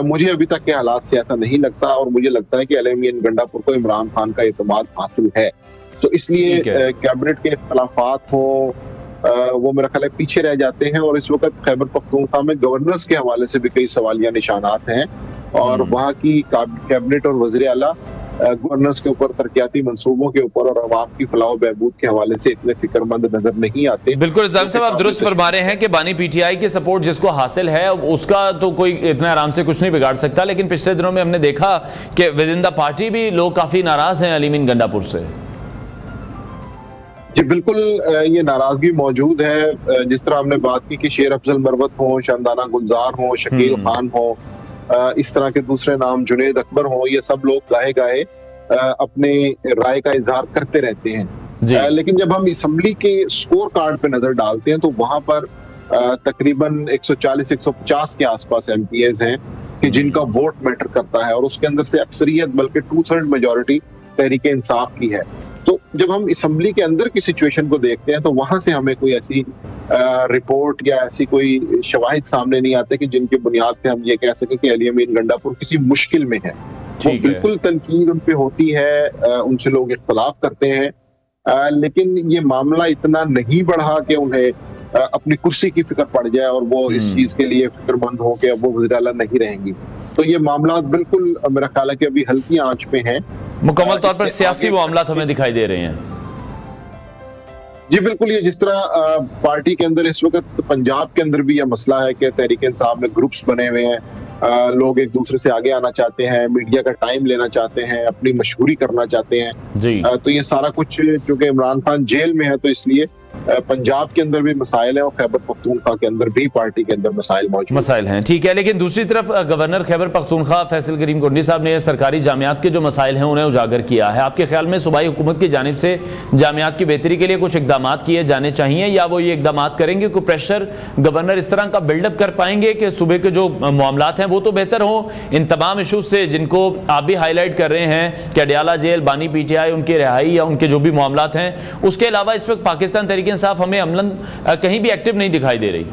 मुझे अभी तक के हालात से ऐसा नहीं लगता और मुझे लगता है कि अली अमीन गंडापुर को इमरान खान का एतमाद हासिल है। तो इसलिए कैबिनेट के इख्तलाफात हो वो मेरा ख्याल है पीछे रह जाते हैं और इस वक्त खैबर पख्तूनख्वा में गवर्नर्स के हवाले से भी कई सवालिया निशानात हैं और वहाँ की कैबिनेट और वज़ीर आला गवर्नर्स के ऊपर तरक्याती मंसूबों के ऊपर और अवाम की फलाह बहबूद के हवाले से इतने फिक्रमंद नजर नहीं आते। बिल्कुल निज़ाम साहब, आप दुरुस्त फरमा रहे हैं कि बानी पीटीआई की सपोर्ट जिसको हासिल है उसका तो कोई इतना आराम से कुछ नहीं बिगाड़ सकता, लेकिन पिछले दिनों में हमने देखा कि विद इन द पार्टी भी लोग काफी नाराज हैं अली अमीन गंडापुर से। जी बिल्कुल, ये नाराजगी मौजूद है। जिस तरह हमने बात की कि शेर अफजल मरवत हो, शानदाना गुलजार हो, शकील खान हो, इस तरह के दूसरे नाम जुनेद अकबर हो, ये सब लोग गाहे गाहे अपने राय का इजहार करते रहते हैं। लेकिन जब हम असम्बली के स्कोर कार्ड पे नजर डालते हैं तो वहां पर तकरीबन 140-150 के आसपास एमपीएज हैं कि जिनका वोट मैटर करता है और उसके अंदर से अक्सरियत बल्कि 2/3 मेजॉरिटी तहरीक इंसाफ की है। तो जब हम असम्बली के अंदर की सिचुएशन को देखते हैं तो वहां से हमें कोई ऐसी रिपोर्ट या ऐसी कोई शवाहिद सामने नहीं आते कि जिनकी बुनियाद पे हम ये कह सकें कि अली अमीन गंडापुर किसी मुश्किल में है। तो बिल्कुल तनकीद उन पे होती है, उनसे लोग इख्तलाफ करते हैं, लेकिन ये मामला इतना नहीं बढ़ा कि उन्हें अपनी कुर्सी की फिक्र पड़ जाए और वो इस चीज के लिए फिक्रमंद हो कि अब वो वज़ीर आला नहीं रहेंगी। तो ये मामला बिल्कुल मेरा ख्याल है कि अभी हल्की आंच पे हैं, मुकम्मल तौर पर सियासी मामला हमें दिखाई दे रहे हैं। जी बिल्कुल, ये जिस तरह पार्टी के अंदर इस वक्त पंजाब के अंदर भी यह मसला है कि तहरीक इंसाफ में ग्रुप्स बने हुए हैं, लोग एक दूसरे से आगे आना चाहते हैं, मीडिया का टाइम लेना चाहते हैं, अपनी मशहूरी करना चाहते हैं जी। तो ये सारा कुछ क्योंकि इमरान खान जेल में है तो इसलिए पंजाब के अंदर भी मसाइल है और खैबर पख्तूनख्वा के अंदर भी पार्टी के अंदर मसाइल हैं। ठीक है, लेकिन दूसरी तरफ गवर्नर खैबर पख्तूनख्वा फैसल करीम कुंडी साहब ने सरकारी जामियात के जो मसाइल हैं उन्हें उजागर किया है। आपके ख्याल में सूबाई हुकूमत की जानिब से जामियात की बेहतरी के लिए कुछ इकदाम किए जाने चाहिए या वो ये इकदाम करेंगे, कोई प्रेशर गवर्नर इस तरह का बिल्डअप कर पाएंगे कि सूबे के जो मामलात हैं वो तो बेहतर हो इन तमाम इशूज से जिनको आप भी हाईलाइट कर रहे हैं कि अडियाला जेल, बानी पीटीआई, उनकी रिहाई या उनके जो भी मामलात हैं, उसके अलावा इस वक्त पाकिस्तान तहरीक इंसाफ हमें अमलन कहीं भी एक्टिव नहीं दिखाई दे रही।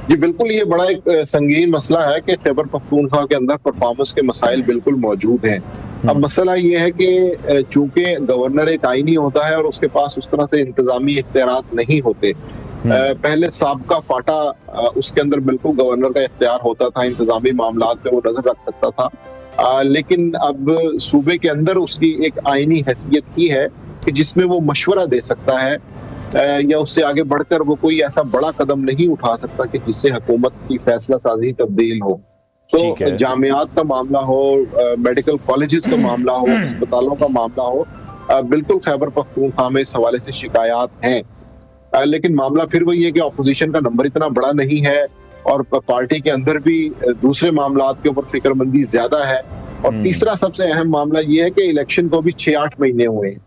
जी बिल्कुल, ये बड़ा एक संगीन मसला है कि खैबर पख्तूनख्वा के अंदर परफॉर्मेंस के मसाइल बिल्कुल मौजूद हैं। अब मसला ये है कि चूंकि गवर्नर एक आईनी होता है और उसके पास उस तरह से इंतजामी इख्तियारात नहीं होते। पहले साबका फाटा उसके अंदर बिल्कुल गवर्नर का इख्तियार होता था, इंतजामी मामलात पे वो नजर रख सकता था, लेकिन अब सूबे के अंदर उसकी एक आईनी हैसियत ही है कि जिसमें वो मशवरा दे सकता है या उससे आगे बढ़कर वो कोई ऐसा बड़ा कदम नहीं उठा सकता कि जिससे हुकूमत की फैसला साजी तब्दील हो। तो जामियात का मामला हो, मेडिकल कॉलेजेस का मामला हो, अस्पतालों का मामला हो, बिल्कुल खैबर पख्तूनख्वा में इस हवाले से शिकायत हैं, लेकिन मामला फिर वही है कि अपोजिशन का नंबर इतना बड़ा नहीं है और पार्टी के अंदर भी दूसरे मामलात के ऊपर फिक्रमंदी ज्यादा है। और तीसरा सबसे अहम मामला ये है कि इलेक्शन को भी 6-8 महीने हुए हैं,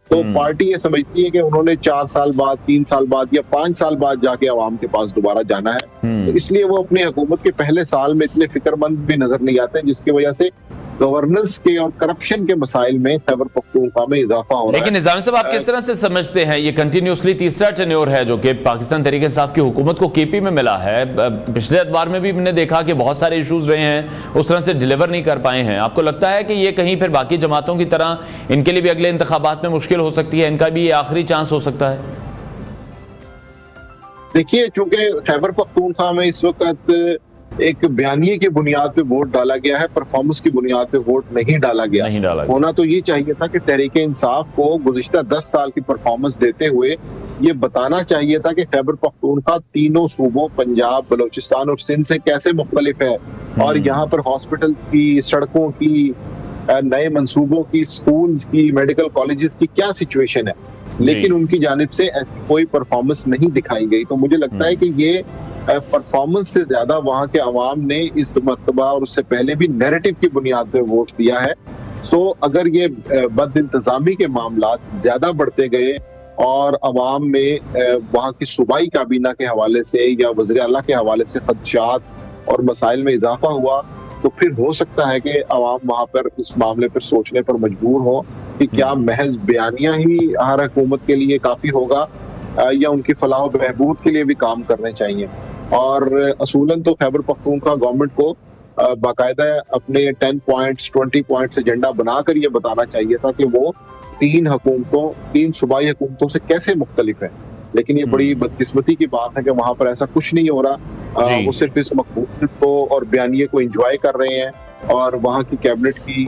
तो पार्टी ये समझती है कि उन्होंने 4 साल बाद, 3 साल बाद या 5 साल बाद जाके अवाम के पास दोबारा जाना है। तो इसलिए वो अपनी हुकूमत के पहले साल में इतने फिक्रमंद भी नजर नहीं आते, जिसकी वजह से गवर्नेंस के और करप्शन के मसाइल में खैबर पख्तूनख्वा में इजाफा हो रहा है। लेकिन निजाम साहब, आप किस तरह से समझते हैं ये कंटिन्यूसली तीसरा टेन्योर है जो कि पाकिस्तान तहरीक इंसाफ की हुकूमत को केपी में मिला है? पिछले अखबार में भी हमने देखा कि बहुत सारे इशूज रहे हैं, उस तरह से डिलीवर नहीं कर पाए हैं। आपको लगता है कि ये कहीं फिर बाकी जमातों की तरह इनके लिए भी अगले इंतखाबात में मुश्किल हो सकती है, इनका भी ये आखिरी चांस हो सकता है? देखिए, चूंकि खैबर पख्तूनख्वा में इस वक्त एक बयानिए की बुनियाद पे वोट डाला गया है, परफॉर्मेंस की बुनियाद पे वोट नहीं डाला गया। होना तो ये चाहिए था कि तहरीक इंसाफ को गुज़िश्ता 10 साल की परफॉर्मेंस देते हुए ये बताना चाहिए था कि खैबर पख्तूनख्वा तीनों सूबों पंजाब, बलूचिस्तान और सिंध से कैसे मुख्तलिफ है और यहाँ पर हॉस्पिटल्स की, सड़कों की, नए मंसूबों की, स्कूल्स की, मेडिकल कॉलेजेस की क्या सिचुएशन है। लेकिन उनकी जानिब से ऐसी कोई परफॉर्मेंस नहीं दिखाई गई। तो मुझे लगता है कि ये परफॉर्मेंस से ज्यादा वहां के अवाम ने इस मर्तबा और उससे पहले भी नैरेटिव की बुनियाद पे वोट दिया है। तो अगर ये बद इंतजामी के मामला ज्यादा बढ़ते गए और अवाम में वहाँ की सूबाई काबीना के हवाले से या वज़ीर आला के हवाले से खदशात और मसाइल में इजाफा हुआ, तो फिर हो सकता है कि अवाम वहाँ पर इस मामले पर सोचने पर मजबूर हो कि क्या महज बयानियां ही हर हुकूमत के लिए काफी होगा या उनकी फलाह व बहबूद के लिए भी काम करने चाहिए। और असूलन तो खैबर पख्तूनख्वा गवर्नमेंट को बाकायदा अपने 10 पॉइंट्स 20 पॉइंट्स एजेंडा बनाकर ये बताना चाहिए था कि वो तीन सूबाई हुकूमतों से कैसे मुख्तलिफ है। लेकिन ये बड़ी बदकिस्मती की बात है कि वहां पर ऐसा कुछ नहीं हो रहा। वो सिर्फ इस मकबूलियत को और बयानिए को एंजॉय कर रहे हैं और वहाँ की कैबिनेट की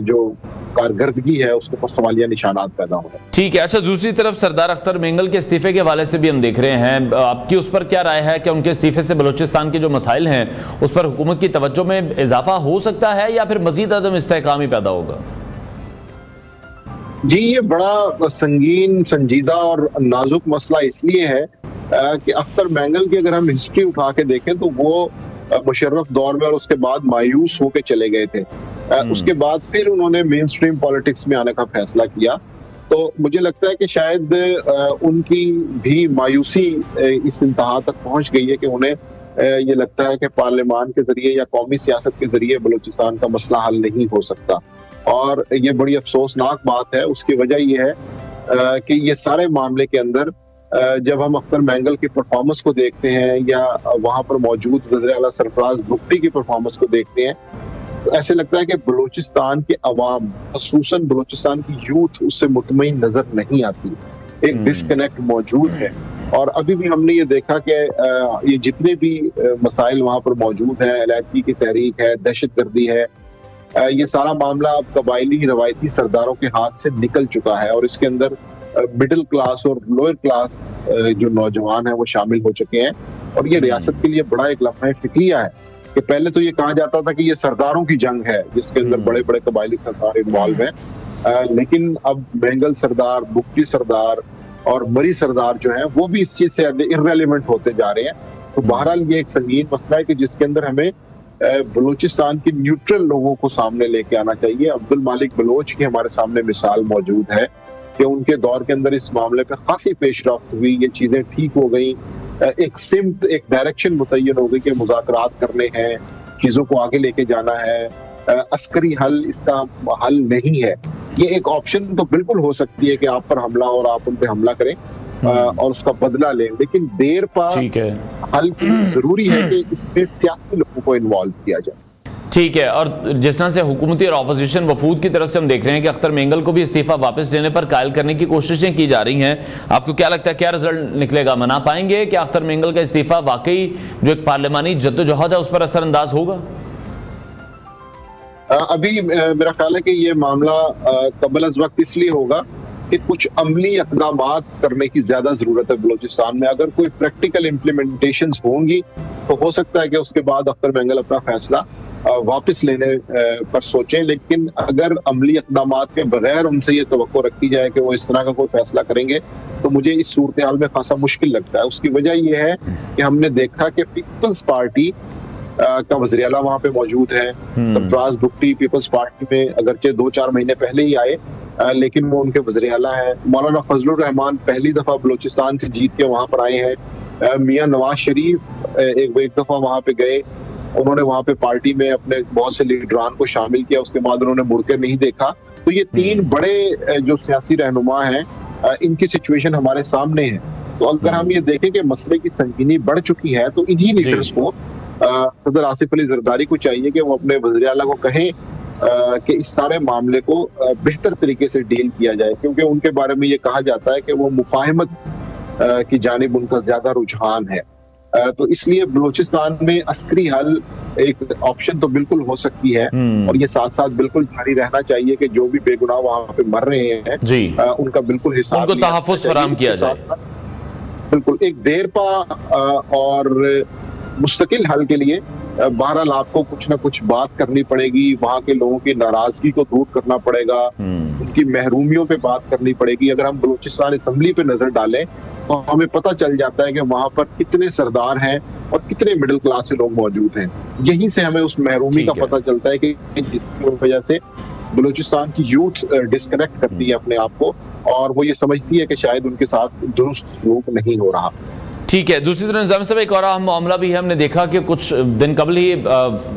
जो कारकर्दगी है उसके ऊपर सवालिया निशानात पैदा हो रहे हैं। ठीक है। अच्छा, दूसरी तरफ सरदार अख्तर मेंगल के इस्तीफे के हवाले से भी हम देख रहे हैं, आपकी उस पर क्या राय है? कि उनके इस्तीफे से बलूचिस्तान के जो मसाइल हैं उस पर हुकूमत की तवज्जो में इजाफा हो सकता है या फिर मजीद अदम इस्तेहकाम ही पैदा होगा? जी, ये बड़ा संगीन, संजीदा और नाजुक मसला इसलिए है कि अख्तर मेंगल की अगर हम हिस्ट्री उठा के देखें तो वो मुशर्रफ दौर में और उसके बाद मायूस होकर चले गए थे। उसके बाद फिर उन्होंने मेन स्ट्रीम पॉलिटिक्स में आने का फैसला किया। तो मुझे लगता है कि शायद उनकी भी मायूसी इस इंतहा तक पहुंच गई है कि उन्हें ये लगता है कि पार्लियामान के जरिए या कौमी सियासत के जरिए बलूचिस्तान का मसला हल नहीं हो सकता। और ये बड़ी अफसोसनाक बात है। उसकी वजह यह है कि ये सारे मामले के अंदर जब हम अख्तर मेंगल की परफॉर्मेंस को देखते हैं या वहां पर मौजूद वज़ीर आला सरफराज भुट्टी की परफॉर्मेंस को देखते हैं तो ऐसे लगता है कि बलूचिस्तान के अवाम, खुसूसन बलूचिस्तान की यूथ उससे मुतमईन नजर नहीं आती। एक डिस्कनेक्ट मौजूद है। और अभी भी हमने ये देखा कि ये जितने भी मसाइल वहां पर मौजूद हैं, अलहदगी की तहरीक है, दहशतगर्दी है, ये सारा मामला अब कबायली रवायती सरदारों के हाथ से निकल चुका है और इसके अंदर मिडिल क्लास और लोअर क्लास जो नौजवान हैं वो शामिल हो चुके हैं। और ये रियासत के लिए बड़ा एक लम्हा फिक्रिया है कि पहले तो ये कहा जाता था कि ये सरदारों की जंग है जिसके अंदर बड़े बड़े कबायली सरदार इन्वॉल्व हैं, लेकिन अब मेंगल सरदार, भुट्टी सरदार और मरी सरदार जो हैं वो भी इस चीज से इर्रेलेवेंट होते जा रहे हैं। तो बहरहाल ये एक संगीन मसला है कि जिसके अंदर हमें बलूचिस्तान के न्यूट्रल लोगों को सामने लेके आना चाहिए। अब्दुल मालिक बलोच की हमारे सामने मिसाल मौजूद है कि उनके दौर के अंदर इस मामले पे खासी पेशरफ्त हुई, ये चीजें ठीक हो गई, एक सिम्त, एक डायरेक्शन मुतय्यन हो गई कि मुज़ाकरात करने हैं, चीजों को आगे लेके जाना है। अस्करी हल इसका हल नहीं है। ये एक ऑप्शन तो बिल्कुल हो सकती है कि आप पर हमला और आप उन पे हमला करें और उसका बदला लें, लेकिन देर पर हल जरूरी है कि इसमें सियासी लोगों को इन्वॉल्व किया जाए। ठीक है। और जिस तरह से हुकूमती और अपोजिशन वफूद की तरफ से हम देख रहे हैं कि अख्तर मेंगल को भी इस्तीफा वापस लेने पर कायल करने की कोशिशें की जा रही हैं, आपको क्या लगता है क्या रिजल्ट निकलेगा? मना पाएंगे कि अख्तर मेंगल का इस्तीफा वाकई जो एक पार्लियामानी जद्दोजहद है उस पर असरअंदाज होगा? अभी मेरा ख्याल है कि ये मामला कबल अज वक्त इसलिए होगा कि कुछ अमली इक़दामात करने की ज्यादा जरूरत है बलूचिस्तान में। अगर कोई प्रैक्टिकल इम्प्लीमेंटेशंस होंगी तो हो सकता है कि उसके बाद अख्तर मेंगल अपना फैसला वापस लेने पर सोचें, लेकिन अगर अमली इक़दामात के बगैर उनसे ये तवक्को रखी जाए कि वो इस तरह का कोई फैसला करेंगे तो मुझे इस सूरत हाल में खासा मुश्किल लगता है। उसकी वजह यह है कि हमने देखा कि पीपल्स पार्टी का वज़ीर आला वहां पे मौजूद है। सरफराज भुट्टी पीपल्स पार्टी में अगरचे 2-4 महीने पहले ही आए, लेकिन वो उनके वज़ीर आला है। मौलाना फजलुर रहमान पहली दफा बलूचिस्तान से जीत के वहां पर आए हैं। मियां नवाज शरीफ एक दफा वहां पे गए, उन्होंने वहां पे पार्टी में अपने बहुत से लीडरान को शामिल किया, उसके बाद उन्होंने मुड़कर नहीं देखा। तो ये 3 बड़े जो सियासी रहनुमा हैं, इनकी सिचुएशन हमारे सामने है। तो अगर हम ये देखें कि मसले की संगीनी बढ़ चुकी है तो इन्हीं लीडर्स को, सदर आसिफ अली जरदारी को चाहिए कि वो अपने वज़ीर आला को कहें कि इस सारे मामले को बेहतर तरीके से डील किया जाए, क्योंकि उनके बारे में ये कहा जाता है कि वो मुफाहमत की जानिब उनका ज्यादा रुझान है। तो इसलिए बलूचिस्तान में अस्करी हल एक ऑप्शन तो बिल्कुल हो सकती है और ये साथ साथ बिल्कुल जारी रहना चाहिए कि जो भी बेगुनाह वहां पे मर रहे हैं उनका बिल्कुल हिसाब, उनको तहफ़्फ़ुज़ फराहम किया जाए। बिल्कुल एक देर पा और मुस्तकिल हल के लिए बहरहाल आपको कुछ ना कुछ बात करनी पड़ेगी, वहां के लोगों की नाराजगी को दूर करना पड़ेगा, उनकी महरूमियों पे बात करनी पड़ेगी। अगर हम बलूचिस्तान असम्बली पे नजर डालें तो हमें पता चल जाता है कि वहां पर कितने सरदार हैं और कितने मिडिल क्लास के लोग मौजूद हैं। यहीं से हमें उस महरूमी का पता चलता है कि जिसकी वजह से बलूचिस्तान की यूथ डिस्कनेक्ट करती है अपने आप को, और वो ये समझती है कि शायद उनके साथ दुरुस्त सलूक नहीं हो रहा। ठीक है। दूसरी तरफ निज़ाम साहब एक और अहम मामला भी है, हमने देखा कि कुछ दिन कबल ही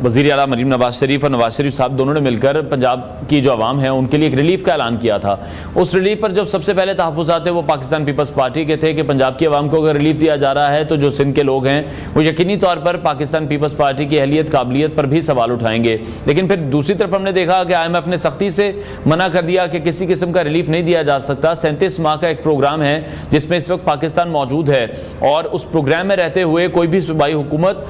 वज़ीर आला मरीम नवाज शरीफ और नवाज शरीफ साहब दोनों ने मिलकर पंजाब की जो आवाम है उनके लिए एक रिलीफ का ऐलान किया था। उस रिलीफ पर जब सबसे पहले तहफ़्फ़ुज़ात थे वो पाकिस्तान पीपल्स पार्टी के थे कि पंजाब की आवाम को अगर रिलीफ दिया जा रहा है तो जो सिंध के लोग हैं वो यकीनी तौर पर पाकिस्तान पीपल्स पार्टी की अहलियत काबिलियत पर भी सवाल उठाएंगे। लेकिन फिर दूसरी तरफ हमने देखा कि IMF ने सख्ती से मना कर दिया कि किसी किस्म का रिलीफ नहीं दिया जा सकता। 37 माह का एक प्रोग्राम है जिसमें इस वक्त पाकिस्तान मौजूद है और उस प्रोग्राम में रहते हुए कोई भी सूबाई हुकूमत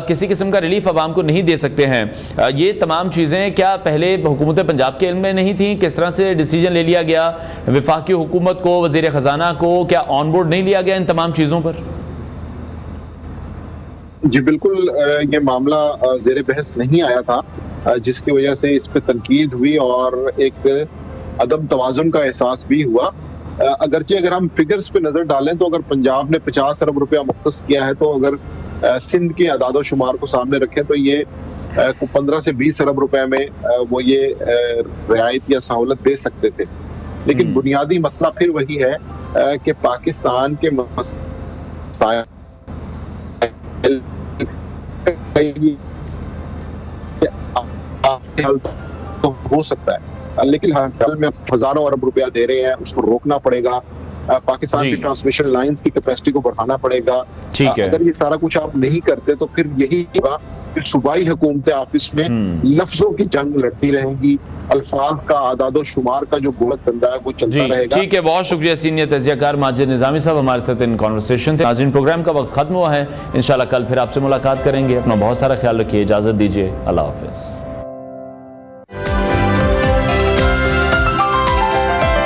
किसी किस्म का रिलीफ आवाम को नहीं दे सकते हैं। ये तमाम चीज़ें क्या पहले हुकूमत पंजाब के इल्म में नहीं थी? किस तरह से डिसीजन ले लिया गया? वफाकी हुकूमत को, वज़ीर ख़जाना को क्या ऑन बोर्ड नहीं लिया गया इन तमाम चीज़ों पर? जी बिल्कुल, ये मामला ज़ेरे बहस नहीं आया था, जिसकी वजह से इस पर तनकीद हुई और एक अदम तवाज़ुन का एहसास भी हुआ। अगरचे अगर हम फिगर्स पे नजर डालें तो अगर पंजाब ने 50 अरब रुपया मुख्तस किया है तो अगर सिंध के अदाद शुमार को सामने रखें तो ये 15 से 20 अरब रुपए में वो ये रियायत या सहूलत दे सकते थे। लेकिन बुनियादी मसला फिर वही है कि पाकिस्तान के मसाइल तो हो सकता है, लेकिन हाल में हजारों अरब रुपया दे रहे हैं, उसको रोकना पड़ेगा। पाकिस्तान की ट्रांसमिशन लाइंस की कैपेसिटी को बढ़ाना पड़ेगा। अगर ये सारा कुछ आप नहीं करते तो फिर यही होगा कि सूबाई हुकूमतें आपस में लफ्जों की जंग लड़ती रहेंगी, अल्फाज का आदादो शुमार का जो गोलक धंधा है वो चलता रहेगा। ठीक है, बहुत शुक्रिया सीनियर तजियाकार माजिद निज़ामी साहब हमारे साथ इन कॉन्वर्सेशन थे। नाज़रीन, प्रोग्राम का वक्त खत्म हुआ है, इंशाल्लाह कल फिर आपसे मुलाकात करेंगे। अपना बहुत सारा ख्याल रखिए, इजाज़त दीजिए, अल्लाह हाफ़िज़।